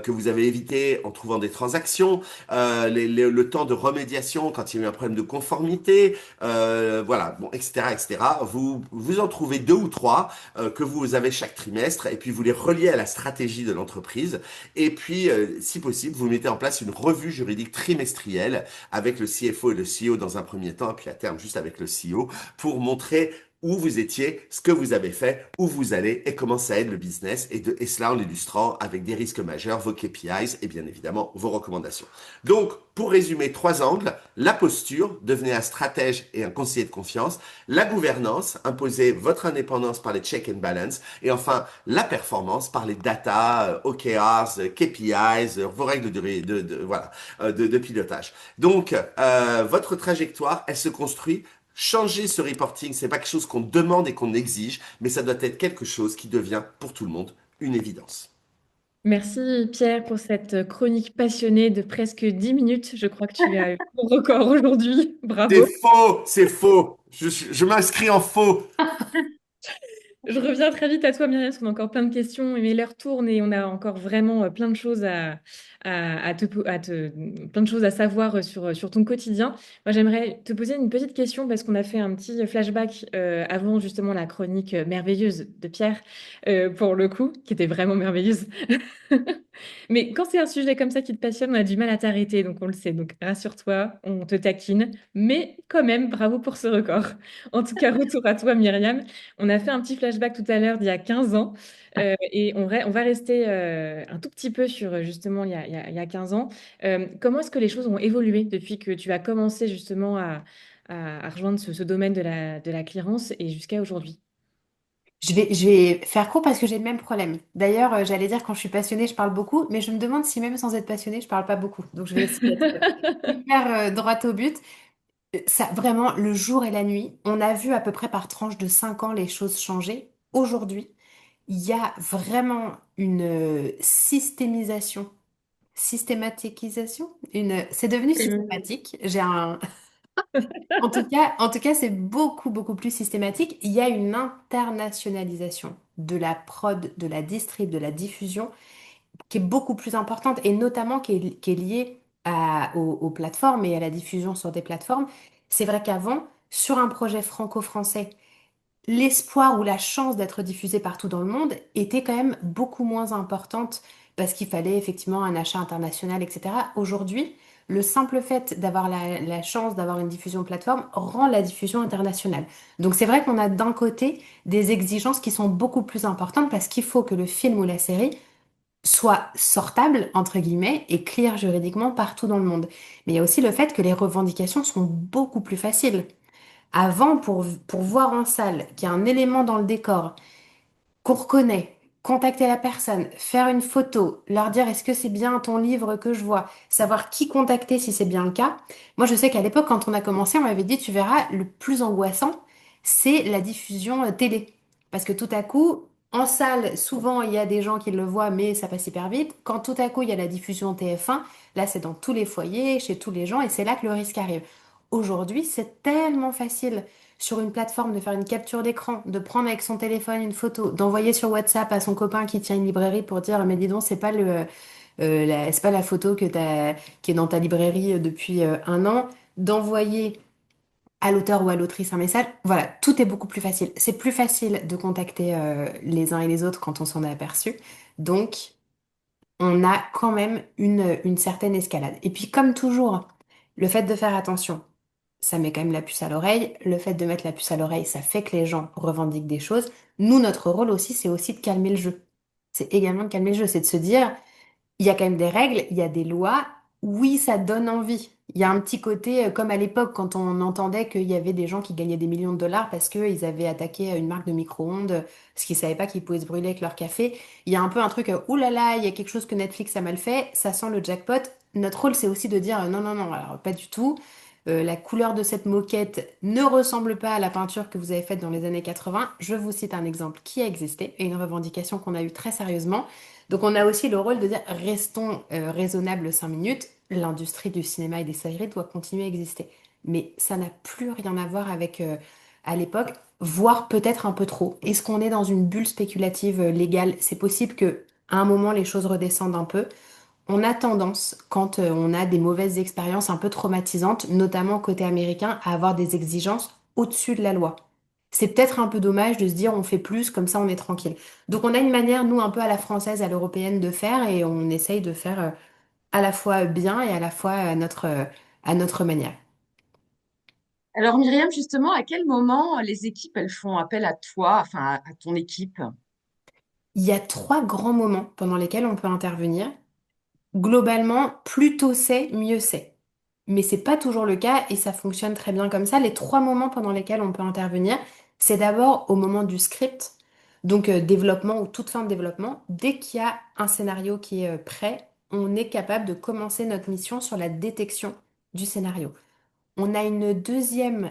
que vous avez évité en trouvant des transactions, le temps de remédiation quand il y a eu un problème de conformité, voilà, bon, etc., etc. Vous en trouvez deux ou trois que vous avez chaque trimestre et puis vous les reliez à la stratégie de l'entreprise et puis, si possible, vous mettez en place une revue juridique trimestrielle avec le CFO et le CEO dans un premier temps et puis à terme juste avec le CEO pour montrer où vous étiez, ce que vous avez fait, où vous allez et comment ça aide le business et cela en illustrant avec des risques majeurs vos KPIs et bien évidemment vos recommandations. Donc, pour résumer, trois angles, la posture, devenez un stratège et un conseiller de confiance, la gouvernance, imposez votre indépendance par les check and balance et enfin la performance par les data, OKRs, KPIs, vos règles voilà, de pilotage. Donc, votre trajectoire, elle se construit. Changer ce reporting, c'est pas quelque chose qu'on demande et qu'on exige, mais ça doit être quelque chose qui devient pour tout le monde une évidence. Merci Pierre pour cette chronique passionnée de presque 10 minutes. Je crois que tu as eu ton record aujourd'hui. C'est Bravo. faux, c'est faux. Je m'inscris en faux. Je reviens très vite à toi, Myriam, parce qu'on a encore plein de questions, mais l'heure tourne et on a encore vraiment plein de choses plein de choses à savoir sur ton quotidien. Moi, j'aimerais te poser une petite question parce qu'on a fait un petit flashback avant justement la chronique merveilleuse de Pierre, pour le coup, qui était vraiment merveilleuse. Mais quand c'est un sujet comme ça qui te passionne, on a du mal à t'arrêter, donc on le sait. Donc rassure-toi, on te taquine, mais quand même, bravo pour ce record. En tout cas, retour à toi, Myriam. On a fait un petit flashback tout à l'heure d'il y a 15 ans et on va rester un tout petit peu sur justement il y a 15 ans. Comment est-ce que les choses ont évolué depuis que tu as commencé justement à rejoindre ce domaine de la clearance et jusqu'à aujourd'hui? Je vais faire court parce que j'ai le même problème. D'ailleurs, j'allais dire quand je suis passionnée, je parle beaucoup, mais je me demande si même sans être passionnée, je parle pas beaucoup. Donc je vais essayer d'être hyper droite au but. Ça, vraiment, le jour et la nuit, on a vu à peu près par tranche de 5 ans les choses changer. Aujourd'hui, il y a vraiment une systématisation, c'est devenu systématique. En tout cas, c'est beaucoup, beaucoup plus systématique. Il y a une internationalisation de la prod, de la distrib, de la diffusion qui est beaucoup plus importante et notamment qui est liée aux plateformes et à la diffusion sur des plateformes. C'est vrai qu'avant, sur un projet franco-français, l'espoir ou la chance d'être diffusé partout dans le monde était quand même beaucoup moins importante parce qu'il fallait effectivement un achat international, etc. Aujourd'hui, le simple fait d'avoir la chance d'avoir une diffusion plateforme rend la diffusion internationale. Donc c'est vrai qu'on a d'un côté des exigences qui sont beaucoup plus importantes parce qu'il faut que le film ou la série soit sortable, entre guillemets, et clear juridiquement partout dans le monde. Mais il y a aussi le fait que les revendications sont beaucoup plus faciles. Avant, pour voir en salle qu'il y a un élément dans le décor qu'on reconnaît, contacter la personne, faire une photo, leur dire est-ce que c'est bien ton livre que je vois, savoir qui contacter si c'est bien le cas. Moi, je sais qu'à l'époque, quand on a commencé, on m'avait dit, tu verras, le plus angoissant, c'est la diffusion télé. Parce que tout à coup, en salle, souvent, il y a des gens qui le voient, mais ça passe hyper vite. Quand tout à coup, il y a la diffusion TF1, là, c'est dans tous les foyers, chez tous les gens, et c'est là que le risque arrive. Aujourd'hui, c'est tellement facile sur une plateforme de faire une capture d'écran, de prendre avec son téléphone une photo, d'envoyer sur WhatsApp à son copain qui tient une librairie pour dire mais dis donc c'est pas la photo qui est dans ta librairie depuis un an, d'envoyer à l'auteur ou à l'autrice un message. Voilà, tout est beaucoup plus facile. C'est plus facile de contacter les uns et les autres quand on s'en est aperçu. Donc on a quand même une certaine escalade. Et puis comme toujours, le fait de faire attention, ça met quand même la puce à l'oreille. Le fait de mettre la puce à l'oreille, ça fait que les gens revendiquent des choses. Nous, notre rôle aussi, c'est aussi de calmer le jeu. C'est également de calmer le jeu, c'est de se dire, il y a quand même des règles, il y a des lois. Oui, ça donne envie. Il y a un petit côté, comme à l'époque, quand on entendait qu'il y avait des gens qui gagnaient des millions de dollars parce qu'ils avaient attaqué une marque de micro-ondes, parce qu'ils savaient pas qu'ils pouvaient se brûler avec leur café. Il y a un peu un truc, ouh là là, il y a quelque chose que Netflix a mal fait, ça sent le jackpot. Notre rôle, c'est aussi de dire, non, non, non, alors pas du tout. La couleur de cette moquette ne ressemble pas à la peinture que vous avez faite dans les années 80. Je vous cite un exemple qui a existé et une revendication qu'on a eue très sérieusement. Donc on a aussi le rôle de dire restons raisonnables 5 minutes. L'industrie du cinéma et des séries doit continuer à exister. Mais ça n'a plus rien à voir avec à l'époque, voire peut-être un peu trop. Est-ce qu'on est dans une bulle spéculative légale? C'est possible que à un moment les choses redescendent un peu. On a tendance, quand on a des mauvaises expériences un peu traumatisantes, notamment côté américain, à avoir des exigences au-dessus de la loi. C'est peut-être un peu dommage de se dire on fait plus, comme ça on est tranquille. Donc on a une manière, nous, un peu à la française, à l'européenne de faire et on essaye de faire à la fois bien et à la fois à notre manière. Alors Myriam, justement, à quel moment les équipes, elles font appel à toi, enfin à ton équipe? Il y a 3 grands moments pendant lesquels on peut intervenir. Globalement, plus tôt c'est, mieux c'est. Mais c'est pas toujours le cas et ça fonctionne très bien comme ça. Les 3 moments pendant lesquels on peut intervenir, c'est d'abord au moment du script, donc développement ou toute fin de développement. Dès qu'il y a un scénario qui est prêt, on est capable de commencer notre mission sur la détection du scénario. On a une deuxième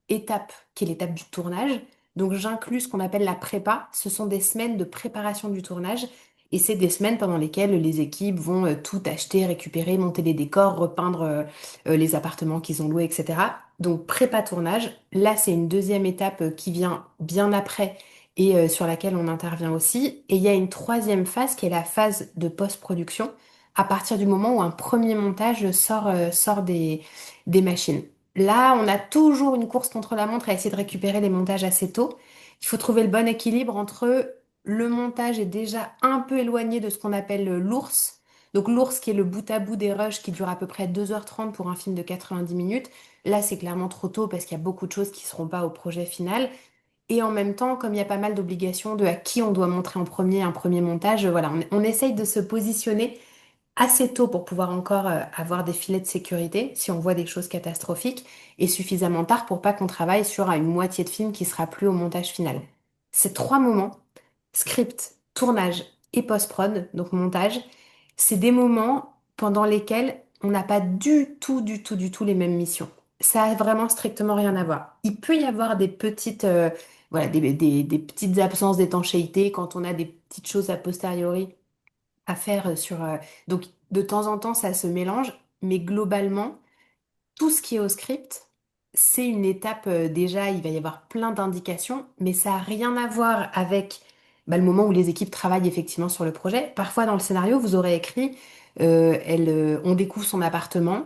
étape qui est l'étape du tournage. Donc j'inclus ce qu'on appelle la prépa. Ce sont des semaines de préparation du tournage et c'est des semaines pendant lesquelles les équipes vont tout acheter, récupérer, monter les décors, repeindre les appartements qu'ils ont loués, etc. Donc prépa tournage. Là, c'est une deuxième étape qui vient bien après et sur laquelle on intervient aussi. Et il y a une troisième phase qui est la phase de post-production à partir du moment où un premier montage sort des machines. Là, on a toujours une course contre la montre à essayer de récupérer les montages assez tôt. Il faut trouver le bon équilibre entre le montage est déjà un peu éloigné de ce qu'on appelle l'ours. Donc l'ours qui est le bout à bout des rushs qui dure à peu près 2h30 pour un film de 90 minutes. Là, c'est clairement trop tôt parce qu'il y a beaucoup de choses qui ne seront pas au projet final. Et en même temps, comme il y a pas mal d'obligations de à qui on doit montrer en premier un premier montage, voilà, on essaye de se positionner assez tôt pour pouvoir encore avoir des filets de sécurité si on voit des choses catastrophiques et suffisamment tard pour pas qu'on travaille sur une moitié de film qui sera plus au montage final. Ces 3 moments, script, tournage et post-prod, donc montage, c'est des moments pendant lesquels on n'a pas du tout, du tout, du tout les mêmes missions. Ça a vraiment strictement rien à voir. Il peut y avoir des petites, voilà, des petites absences d'étanchéité quand on a des petites choses a posteriori à faire sur... donc, de temps en temps, ça se mélange, mais globalement, tout ce qui est au script, c'est une étape, déjà, il va y avoir plein d'indications, mais ça n'a rien à voir avec le moment où les équipes travaillent effectivement sur le projet. Parfois, dans le scénario, vous aurez écrit, on découvre son appartement,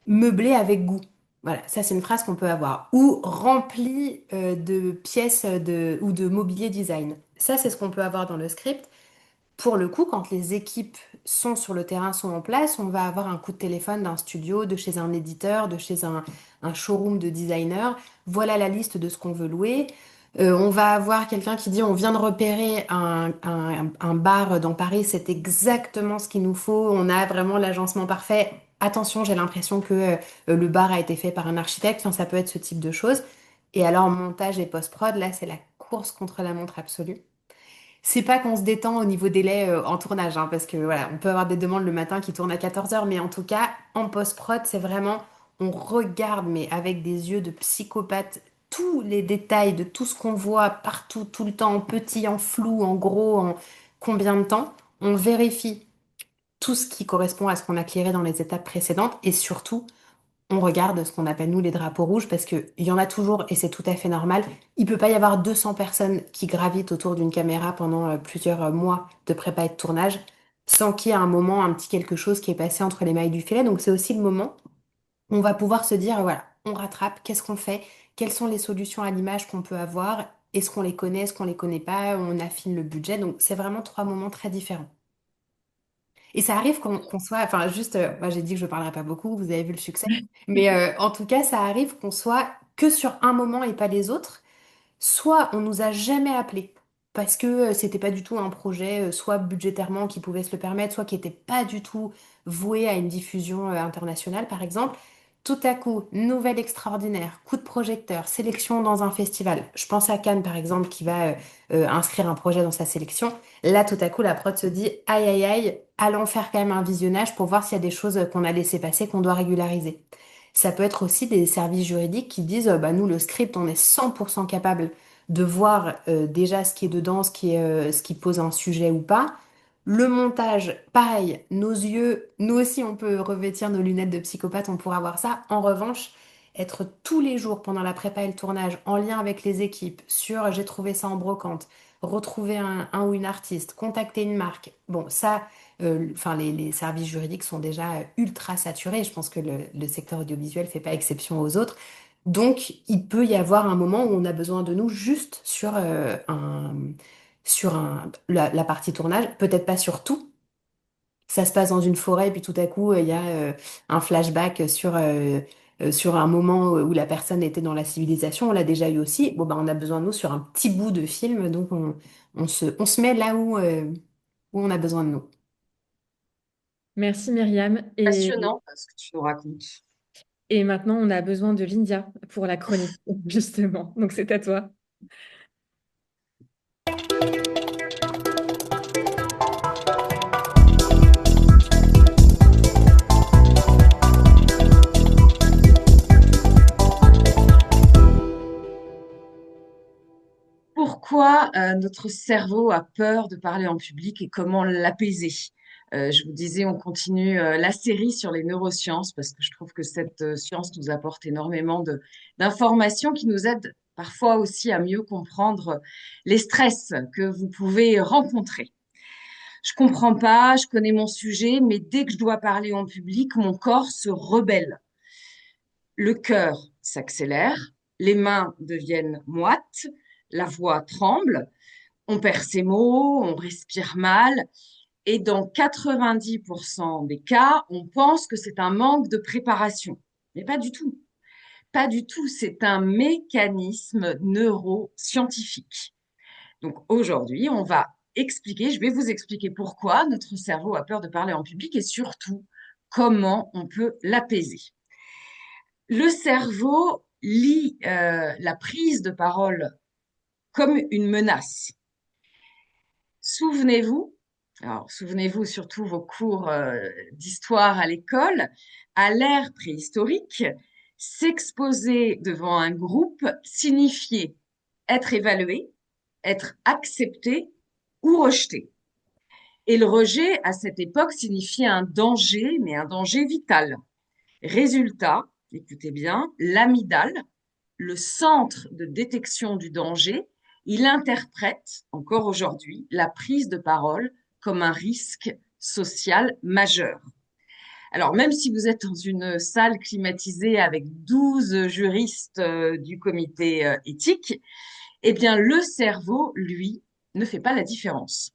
meublé avec goût. Voilà, ça c'est une phrase qu'on peut avoir. Ou rempli de pièces ou de mobilier design. Ça, c'est ce qu'on peut avoir dans le script. Pour le coup, quand les équipes sont sur le terrain, sont en place, on va avoir un coup de téléphone d'un studio, de chez un éditeur, de chez un showroom de designer. Voilà la liste de ce qu'on veut louer. On va avoir quelqu'un qui dit on vient de repérer un bar dans Paris, c'est exactement ce qu'il nous faut. On a vraiment l'agencement parfait. Attention, j'ai l'impression que le bar a été fait par un architecte. Enfin, ça peut être ce type de choses. Et alors, montage et post-prod, là, c'est la course contre la montre absolue. C'est pas qu'on se détend au niveau délai en tournage, hein, parce que voilà, on peut avoir des demandes le matin qui tournent à 14 heures, mais en tout cas, en post-prod, c'est vraiment, on regarde, mais avec des yeux de psychopathe, tous les détails de tout ce qu'on voit partout, tout le temps, en petit, en flou, en gros, en combien de temps. On vérifie tout ce qui correspond à ce qu'on a clairé dans les étapes précédentes et surtout, on regarde ce qu'on appelle nous les drapeaux rouges parce qu'il y en a toujours et c'est tout à fait normal. Il peut pas y avoir 200 personnes qui gravitent autour d'une caméra pendant plusieurs mois de prépa et de tournage sans qu'il y ait un moment, un petit quelque chose qui est passé entre les mailles du filet. Donc c'est aussi le moment où on va pouvoir se dire, voilà, on rattrape, qu'est-ce qu'on fait? Quelles sont les solutions à l'image qu'on peut avoir? Est-ce qu'on les connaît? Est-ce qu'on les connaît pas? On affine le budget. Donc c'est vraiment 3 moments très différents. Et ça arrive qu'on soit, enfin juste, moi j'ai dit que je parlerai pas beaucoup, vous avez vu le succès, mais en tout cas ça arrive qu'on soit que sur un moment et pas les autres. Soit on nous a jamais appelés parce que c'était pas du tout un projet, soit budgétairement qui pouvait se le permettre, soit qui était pas du tout voué à une diffusion internationale, par exemple. Tout à coup, nouvelle extraordinaire, coup de projecteur, sélection dans un festival. Je pense à Cannes, par exemple, qui va inscrire un projet dans sa sélection. Là, tout à coup, la prod se dit, aïe, aïe, aïe, allons faire quand même un visionnage pour voir s'il y a des choses qu'on a laissé passer, qu'on doit régulariser. Ça peut être aussi des services juridiques qui disent, bah, nous, le script, on est 100% capable de voir déjà ce qui est dedans, ce qui pose un sujet ou pas. Le montage, pareil, nos yeux, nous aussi, on peut revêtir nos lunettes de psychopathe, on pourra voir ça. En revanche, être tous les jours pendant la prépa et le tournage, en lien avec les équipes, sur j'ai trouvé ça en brocante, retrouver un ou une artiste, contacter une marque. Bon, ça, enfin, les services juridiques sont déjà ultra saturés. Je pense que le secteur audiovisuel fait pas exception aux autres. Donc, il peut y avoir un moment où on a besoin de nous juste la partie tournage, peut-être pas sur tout. Ça se passe dans une forêt, puis tout à coup, il y a un flashback sur un moment où la personne était dans la civilisation. On l'a déjà eu aussi. Bon, bah, on a besoin de nous sur un petit bout de film, donc on se met là où on a besoin de nous. Merci Myriam. Passionnant, ce que tu nous racontes. Et maintenant, on a besoin de Lindia pour la chronique, justement. Donc, c'est à toi. Pourquoi notre cerveau a peur de parler en public et comment l'apaiser? Je vous disais, on continue la série sur les neurosciences parce que je trouve que cette science nous apporte énormément d'informations qui nous aident parfois aussi à mieux comprendre les stress que vous pouvez rencontrer. Je comprends pas, je connais mon sujet, mais dès que je dois parler en public, mon corps se rebelle. Le cœur s'accélère, les mains deviennent moites, la voix tremble, on perd ses mots, on respire mal, et dans 90% des cas, on pense que c'est un manque de préparation. Mais pas du tout. Pas du tout. C'est un mécanisme neuroscientifique. Donc aujourd'hui, on va expliquer, je vais vous expliquer pourquoi notre cerveau a peur de parler en public et surtout comment on peut l'apaiser. Le cerveau lit la prise de parole comme une menace. Souvenez-vous, alors souvenez-vous surtout vos cours d'histoire à l'école, à l'ère préhistorique, s'exposer devant un groupe signifiait être évalué, être accepté ou rejeté. Et le rejet, à cette époque, signifiait un danger, mais un danger vital. Résultat, écoutez bien, l'amygdale, le centre de détection du danger, il interprète encore aujourd'hui la prise de parole comme un risque social majeur. Alors, même si vous êtes dans une salle climatisée avec 12 juristes du comité éthique, eh bien, le cerveau, lui, ne fait pas la différence.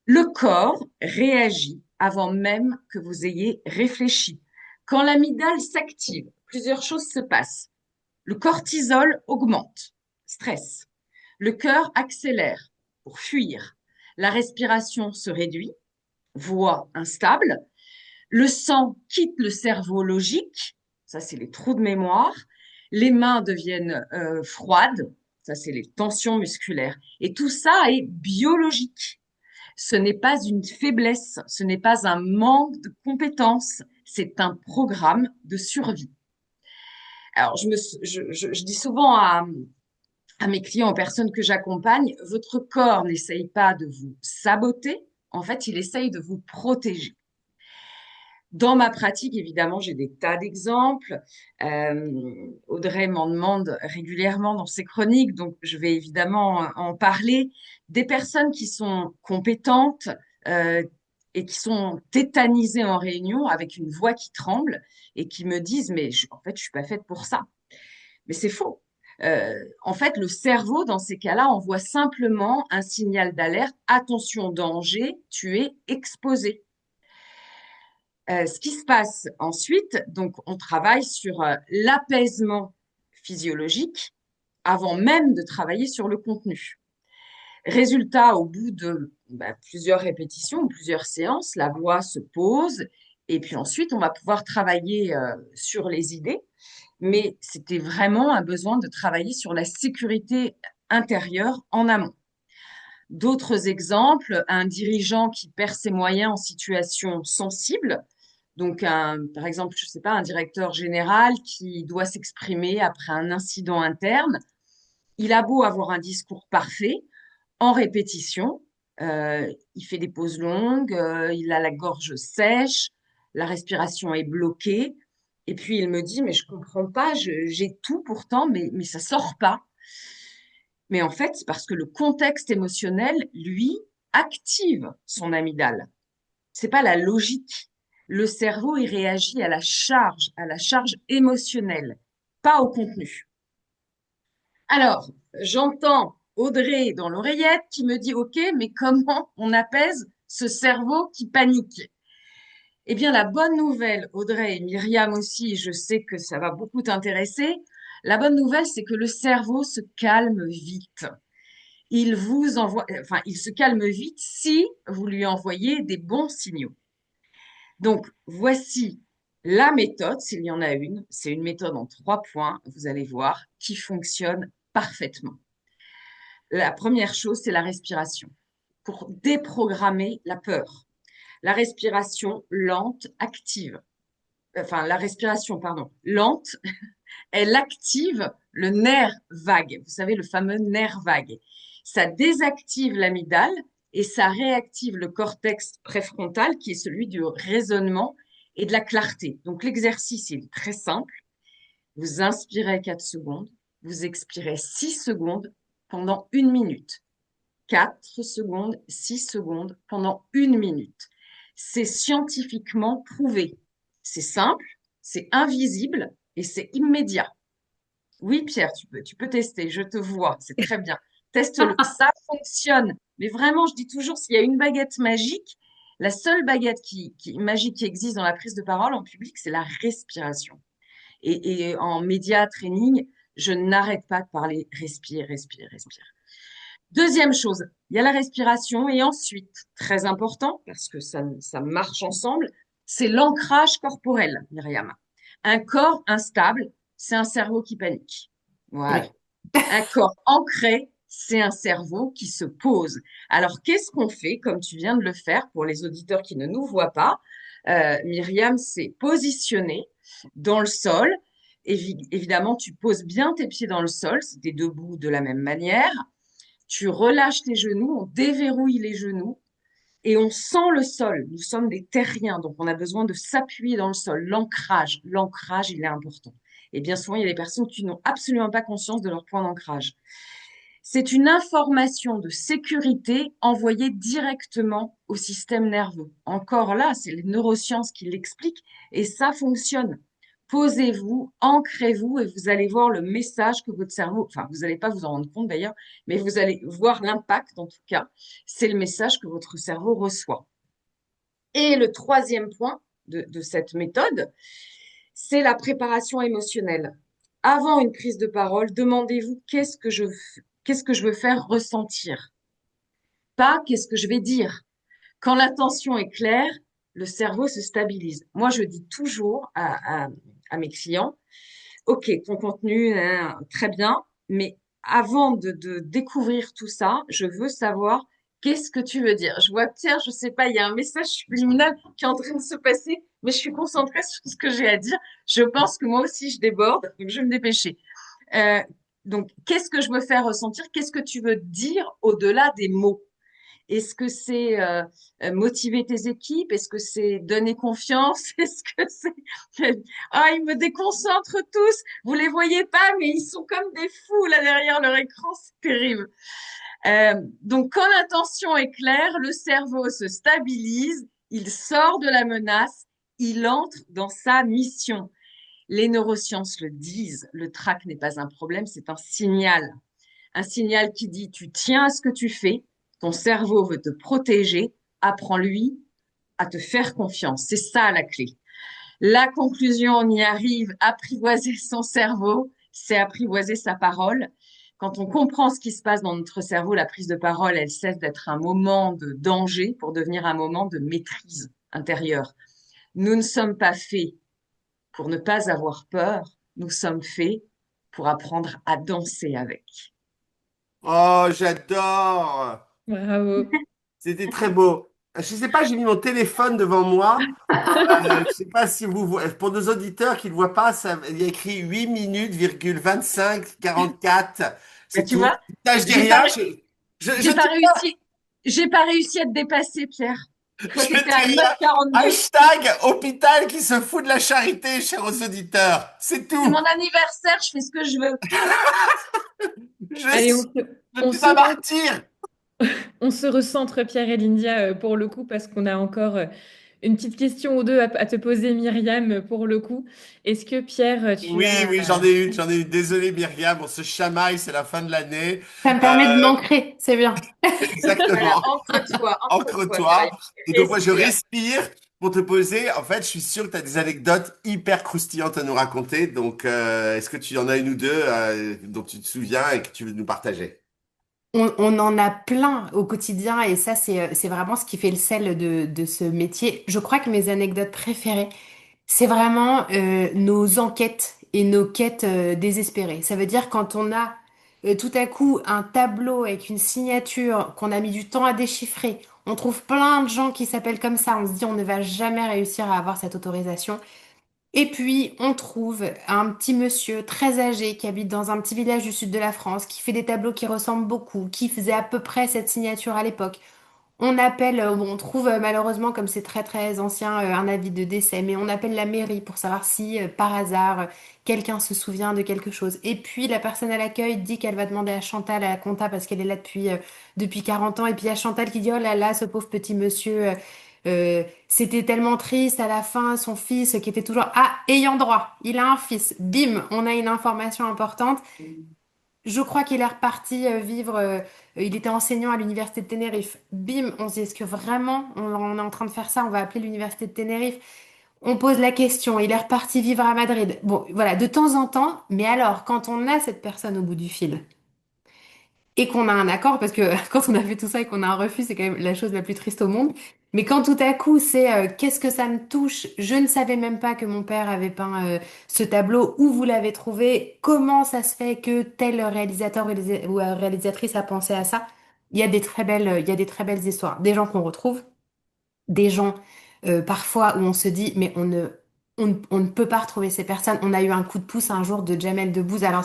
Le corps réagit avant même que vous ayez réfléchi. Quand l'amygdale s'active, plusieurs choses se passent. Le cortisol augmente, stress. Le cœur accélère pour fuir. La respiration se réduit, voix instable. Le sang quitte le cerveau logique, ça c'est les trous de mémoire. Les mains deviennent froides, ça c'est les tensions musculaires. Et tout ça est biologique. Ce n'est pas une faiblesse, ce n'est pas un manque de compétences, c'est un programme de survie. Alors, je dis souvent à mes clients, aux personnes que j'accompagne, votre corps n'essaye pas de vous saboter, en fait, il essaye de vous protéger. Dans ma pratique, évidemment, j'ai des tas d'exemples. Audrey m'en demande régulièrement dans ses chroniques, donc je vais évidemment en parler. Des personnes qui sont compétentes et qui sont tétanisées en réunion avec une voix qui tremble et qui me disent, mais en fait, je suis pas faite pour ça. Mais c'est faux. En fait, le cerveau, dans ces cas-là, envoie simplement un signal d'alerte. Attention, danger, tu es exposé. Ce qui se passe ensuite, donc on travaille sur l'apaisement physiologique avant même de travailler sur le contenu. Résultat, au bout de plusieurs répétitions ou plusieurs séances, la voix se pose et puis ensuite on va pouvoir travailler sur les idées. Mais c'était vraiment un besoin de travailler sur la sécurité intérieure en amont. D'autres exemples, un dirigeant qui perd ses moyens en situation sensible, donc par exemple, je sais pas, un directeur général qui doit s'exprimer après un incident interne, il a beau avoir un discours parfait, en répétition, il fait des pauses longues, il a la gorge sèche, la respiration est bloquée, et puis il me dit, mais je comprends pas, j'ai tout pourtant, mais ça sort pas. Mais en fait, c'est parce que le contexte émotionnel, lui, active son amygdale. C'est pas la logique. Le cerveau, il réagit à la charge émotionnelle, pas au contenu. Alors, j'entends Audrey dans l'oreillette qui me dit, OK, mais comment on apaise ce cerveau qui panique? Eh bien, la bonne nouvelle, Audrey et Myriam aussi, je sais que ça va beaucoup t'intéresser. La bonne nouvelle, c'est que le cerveau se calme vite. Il vous envoie, enfin, il se calme vite si vous lui envoyez des bons signaux. Donc, voici la méthode, s'il y en a une. C'est une méthode en 3 points, vous allez voir, qui fonctionne parfaitement. La première chose, c'est la respiration. Pour déprogrammer la peur. La respiration lente, active. Enfin, la respiration, pardon, lente, elle active le nerf vague. Vous savez, le fameux nerf vague. Ça désactive l'amygdale et ça réactive le cortex préfrontal qui est celui du raisonnement et de la clarté. Donc, l'exercice est très simple. Vous inspirez 4 secondes, vous expirez 6 secondes pendant 1 minute. 4 secondes, 6 secondes pendant 1 minute. C'est scientifiquement prouvé. C'est simple, c'est invisible et c'est immédiat. Oui, Pierre, tu peux tester, je te vois, c'est très bien. Teste-le, ça fonctionne. Mais vraiment, je dis toujours, s'il y a une baguette magique, la seule baguette magique qui existe dans la prise de parole en public, c'est la respiration. Et en média training, je n'arrête pas de parler respire, respire, respire. Deuxième chose, il y a la respiration et ensuite, très important, parce que ça marche ensemble, c'est l'ancrage corporel, Myriam. Un corps instable, c'est un cerveau qui panique. Voilà. Un corps ancré, c'est un cerveau qui se pose. Alors, qu'est-ce qu'on fait, comme tu viens de le faire pour les auditeurs qui ne nous voient pas? Myriam s'est positionnée dans le sol. Évidemment, tu poses bien tes pieds dans le sol, si tu es debout de la même manière. Tu relâches les genoux, on déverrouille les genoux et on sent le sol. Nous sommes des terriens, donc on a besoin de s'appuyer dans le sol. L'ancrage, il est important. Et bien souvent, il y a des personnes qui n'ont absolument pas conscience de leur point d'ancrage. C'est une information de sécurité envoyée directement au système nerveux. Encore là, c'est les neurosciences qui l'expliquent et ça fonctionne. Posez-vous, ancrez-vous et vous allez voir le message que votre cerveau, enfin, vous n'allez pas vous en rendre compte d'ailleurs, mais vous allez voir l'impact en tout cas. C'est le message que votre cerveau reçoit. Et le troisième point de cette méthode, c'est la préparation émotionnelle. Avant une prise de parole, demandez-vous qu'est-ce que je veux faire ressentir, pas qu'est-ce que je vais dire. Quand l'intention est claire, le cerveau se stabilise. Moi, je dis toujours à mes clients, OK, ton contenu, très bien, mais avant de découvrir tout ça, je veux savoir qu'est-ce que tu veux dire. Je vois Pierre, je sais pas, il y a un message subliminal qui est en train de se passer, mais je suis concentrée sur ce que j'ai à dire. Je pense que moi aussi, je déborde, donc je vais me dépêcher. Euh, donc, qu'est-ce que je veux faire ressentir? Qu'est-ce que tu veux dire au-delà des mots? Est-ce que c'est motiver tes équipes? Est-ce que c'est donner confiance? Est-ce que c'est... Ah, ils me déconcentrent tous. Vous les voyez pas, mais ils sont comme des fous là derrière leur écran. C'est terrible. Donc, quand l'intention est claire, le cerveau se stabilise, il sort de la menace, il entre dans sa mission. Les neurosciences le disent, le trac n'est pas un problème, c'est un signal. Un signal qui dit tu tiens à ce que tu fais, ton cerveau veut te protéger, apprends-lui à te faire confiance. C'est ça la clé. La conclusion, on y arrive, apprivoiser son cerveau, c'est apprivoiser sa parole. Quand on comprend ce qui se passe dans notre cerveau, la prise de parole, elle cesse d'être un moment de danger pour devenir un moment de maîtrise intérieure. Nous ne sommes pas faits pour ne pas avoir peur, nous sommes faits pour apprendre à danser avec. Oh, j'adore. Bravo. C'était très beau. Je sais pas, j'ai mis mon téléphone devant moi. Je sais pas si vous voyez, pour nos auditeurs qui ne voient pas, ça, il y a écrit 8 minutes, 25, 44. Mais C'est tu tout. vois, Là, je dis j'ai pas, rien. j'ai pas réussi, j'ai pas réussi à te dépasser, Pierre. Toi, Je t'étais dis à rien. 9,42. Hashtag hôpital qui se fout de la charité, chers auditeurs. C'est C'est mon tout. anniversaire, je fais ce que je veux. Je Allez, suis, je on suis se, un martyr. on se recentre, Pierre et Lindia, pour le coup, parce qu'on a encore une petite question ou deux à te poser, Myriam, pour le coup. Est-ce que, Pierre, tu Oui, as... oui, j'en ai une. Désolé, Myriam, on se chamaille, c'est la fin de l'année. Ça me permet de Euh, m'ancrer, c'est bien. Voilà, exactement. ancre-toi, Ancre-toi. Mireille. Et donc, moi, je Respire. respire pour te poser. En fait, je suis sûr que tu as des anecdotes hyper croustillantes à nous raconter. Donc, est-ce que tu en as une ou deux dont tu te souviens et que tu veux nous partager? On en a plein au quotidien et ça, c'est vraiment ce qui fait le sel de ce métier. Je crois que mes anecdotes préférées, c'est vraiment nos enquêtes et nos quêtes désespérées. Ça veut dire quand on a tout à coup un tableau avec une signature qu'on a mis du temps à déchiffrer, on trouve plein de gens qui s'appellent comme ça, on se dit on ne va jamais réussir à avoir cette autorisation. Et puis, on trouve un petit monsieur très âgé qui habite dans un petit village du sud de la France, qui fait des tableaux qui ressemblent beaucoup, qui faisait à peu près cette signature à l'époque. On appelle, bon, on trouve malheureusement, comme c'est très très ancien, un avis de décès, mais on appelle la mairie pour savoir si, par hasard, quelqu'un se souvient de quelque chose. Et puis, la personne à l'accueil dit qu'elle va demander à Chantal, à la compta, parce qu'elle est là depuis 40 ans. Et puis, il y a Chantal qui dit, oh là là, ce pauvre petit monsieur, c'était tellement triste à la fin, son fils qui était toujours, ah, ayant droit, il a un fils. Bim, on a une information importante. Je crois qu'il est reparti vivre. Il était enseignant à l'université de Tenerife. Bim, on se dit, est-ce que vraiment on est en train de faire ça? On va appeler l'université de Tenerife. On pose la question. Il est reparti vivre à Madrid. Bon, voilà, de temps en temps. Mais alors, quand on a cette personne au bout du fil et qu'on a un accord, parce que quand on a fait tout ça et qu'on a un refus, c'est quand même la chose la plus triste au monde. Mais quand tout à coup, c'est qu'est-ce que ça me touche? Je ne savais même pas que mon père avait peint ce tableau. Où vous l'avez trouvé? Comment ça se fait que tel réalisateur ou réalisatrice a pensé à ça? Il y a des très belles histoires. Des gens qu'on retrouve, des gens parfois où on se dit mais on ne peut pas retrouver ces personnes. On a eu un coup de pouce un jour de Jamel Debbouze. Alors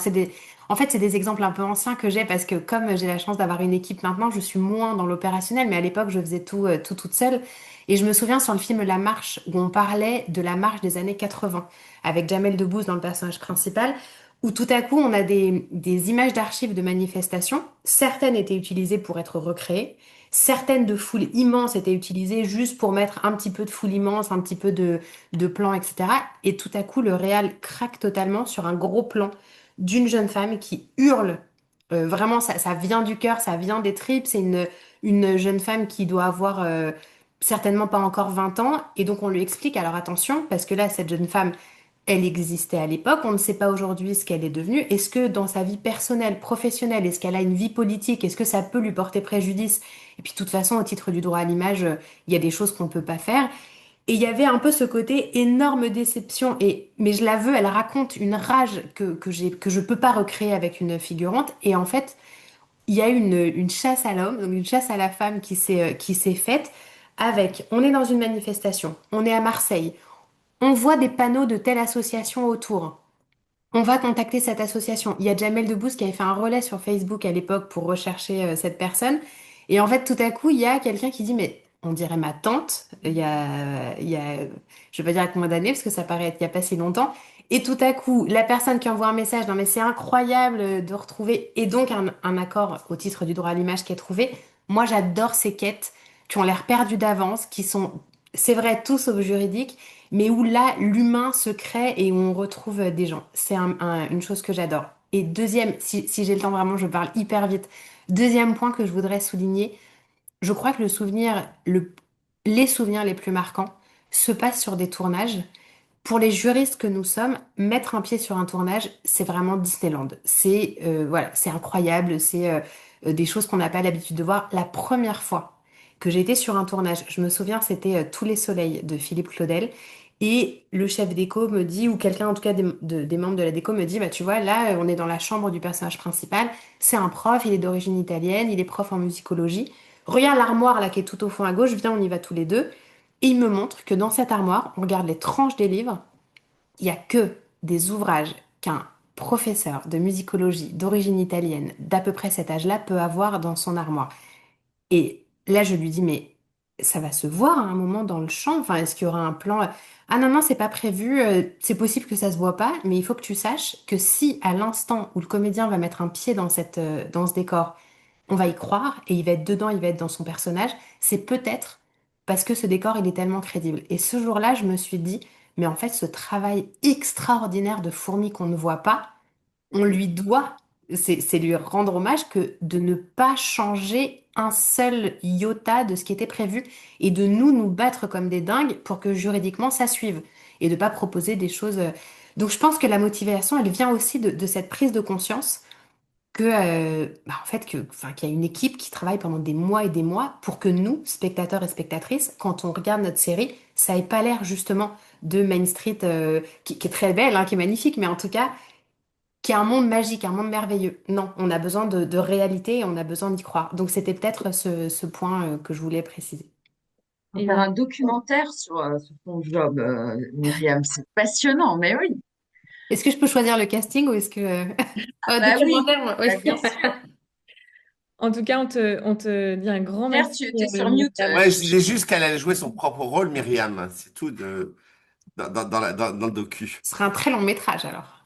en fait c'est des exemples un peu anciens que j'ai parce que comme j'ai la chance d'avoir une équipe maintenant, je suis moins dans l'opérationnel, mais à l'époque je faisais tout toute seule. Et je me souviens sur le film La Marche où on parlait de la marche des années 80 avec Jamel Debbouze dans le personnage principal. Où tout à coup on a des images d'archives de manifestations. Certaines étaient utilisées pour être recréées. Certaines de foules immenses étaient utilisées juste pour mettre un petit peu de foule immense, un petit peu de plan, etc. Et tout à coup, le réal craque totalement sur un gros plan d'une jeune femme qui hurle. Vraiment, ça vient du cœur, ça vient des tripes. C'est une jeune femme qui doit avoir certainement pas encore 20 ans. Et donc, on lui explique, alors attention, parce que là, cette jeune femme, elle existait à l'époque, on ne sait pas aujourd'hui ce qu'elle est devenue. Est-ce que dans sa vie personnelle, professionnelle, est-ce qu'elle a une vie politique? Est-ce que ça peut lui porter préjudice? Et puis de toute façon, au titre du droit à l'image, il y a des choses qu'on ne peut pas faire. Et il y avait un peu ce côté énorme déception. Mais je l'avoue, elle raconte une rage que je peux pas recréer avec une figurante. Et en fait, il y a une chasse à l'homme, donc une chasse à la femme qui s'est faite avec, on est dans une manifestation, on est à Marseille. On voit des panneaux de telle association autour. On va contacter cette association. Il y a Jamel Debbouze qui avait fait un relais sur Facebook à l'époque pour rechercher cette personne. Et en fait, tout à coup, il y a quelqu'un qui dit, mais on dirait ma tante. Je vais pas dire à combien d'années parce que ça paraît être il y a pas si longtemps. Et tout à coup, la personne qui envoie un message, non mais c'est incroyable de retrouver, et donc un accord au titre du droit à l'image qui est trouvé. Moi, j'adore ces quêtes qui ont l'air perdues d'avance, qui sont c'est vrai, tout sauf juridique, mais où là, l'humain se crée et où on retrouve des gens. C'est une chose que j'adore. Et deuxième, si j'ai le temps vraiment, je parle hyper vite. Deuxième point que je voudrais souligner, je crois que les souvenirs les plus marquants se passent sur des tournages. Pour les juristes que nous sommes, mettre un pied sur un tournage, c'est vraiment Disneyland. C'est voilà, c'est incroyable, c'est des choses qu'on n'a pas l'habitude de voir. La première fois que j'ai été sur un tournage, je me souviens, c'était Tous les soleils de Philippe Claudel. Et le chef déco me dit, ou quelqu'un en tout cas des membres de la déco me dit, bah tu vois, là on est dans la chambre du personnage principal, c'est un prof, il est d'origine italienne, il est prof en musicologie. Regarde l'armoire là qui est tout au fond à gauche, viens, on y va tous les deux. Et il me montre que dans cette armoire, on regarde les tranches des livres, il n'y a que des ouvrages qu'un professeur de musicologie d'origine italienne d'à peu près cet âge-là peut avoir dans son armoire. Et là, je lui dis, mais ça va se voir à un moment dans le champ. Enfin, est-ce qu'il y aura un plan? Ah non, non, c'est pas prévu. C'est possible que ça se voit pas, mais il faut que tu saches que si à l'instant où le comédien va mettre un pied dans ce décor, on va y croire et il va être dedans, il va être dans son personnage, c'est peut-être parce que ce décor, il est tellement crédible. Et ce jour-là, je me suis dit, mais en fait, ce travail extraordinaire de fourmi qu'on ne voit pas, on lui doit, c'est lui rendre hommage que de ne pas changer un seul iota de ce qui était prévu et de nous battre comme des dingues pour que juridiquement ça suive et de pas proposer des choses. Donc je pense que la motivation, elle vient aussi de cette prise de conscience que, en fait, enfin, qu'il y a une équipe qui travaille pendant des mois et des mois pour que nous, spectateurs et spectatrices, quand on regarde notre série, ça ait pas l'air justement de Main Street, qui est très belle, hein, qui est magnifique, mais en tout cas, qui est un monde magique, un monde merveilleux. Non, on a besoin de réalité et on a besoin d'y croire. Donc c'était peut-être ce point, que je voulais préciser. On Et va faire un documentaire sur ton job, Myriam. C'est passionnant, mais oui. Est-ce que je peux choisir le casting ou est-ce que... Bah oui, documentaire, moi, bah oui. bien sûr. en tout cas, on te dit un grand Pierre, merci, tu étais sur mute. Myriam. Ouais, je disais juste qu'elle allait jouer son propre rôle, Myriam. C'est tout dans le docu. Ce sera un très long métrage alors.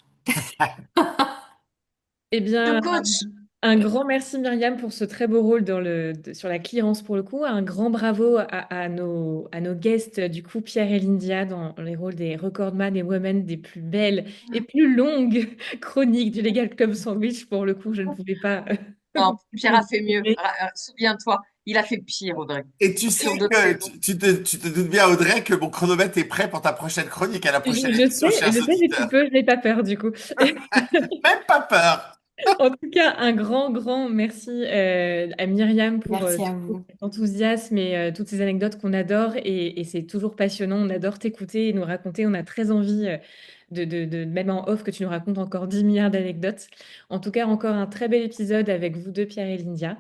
Eh Le bien, coach. un grand merci Myriam pour ce très beau rôle sur la clearance pour le coup. Un grand bravo à nos guests, du coup, Pierre et Lindia, dans les rôles des recordman et women des plus belles et plus longues chroniques du Legal Club Sandwich. Pour le coup, je ne pouvais pas. Non, Pierre a fait mieux. Mais Souviens-toi, il a fait pire, Audrey. Et tu sais Sur d'autres que saisons. tu te doutes bien, Audrey, que mon chronomètre est prêt pour ta prochaine chronique à la prochaine émission, je chers sais, mais tu auditeurs. peux, je n'ai pas peur du coup. Même pas peur. En tout cas, un grand merci à Myriam pour Merci à tout vous. cet enthousiasme et toutes ces anecdotes qu'on adore. Et c'est toujours passionnant. On adore t'écouter et nous raconter. On a très envie même en off, que tu nous racontes encore 10 milliards d'anecdotes. En tout cas, encore un très bel épisode avec vous deux, Pierre et Lindia.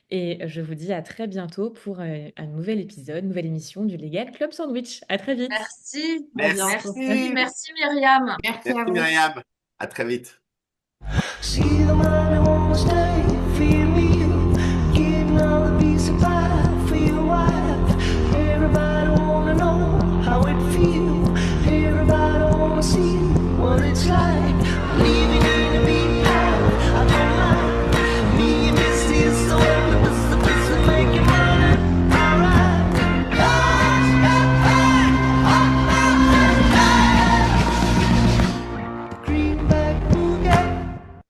Et je vous dis à très bientôt pour un nouvel épisode, nouvelle émission du Legal Club Sandwich. À très vite. Merci. À bientôt. Merci, Merci. merci Myriam. Merci à Merci, vous. Myriam. À très vite. See the man who won't stay, fear me.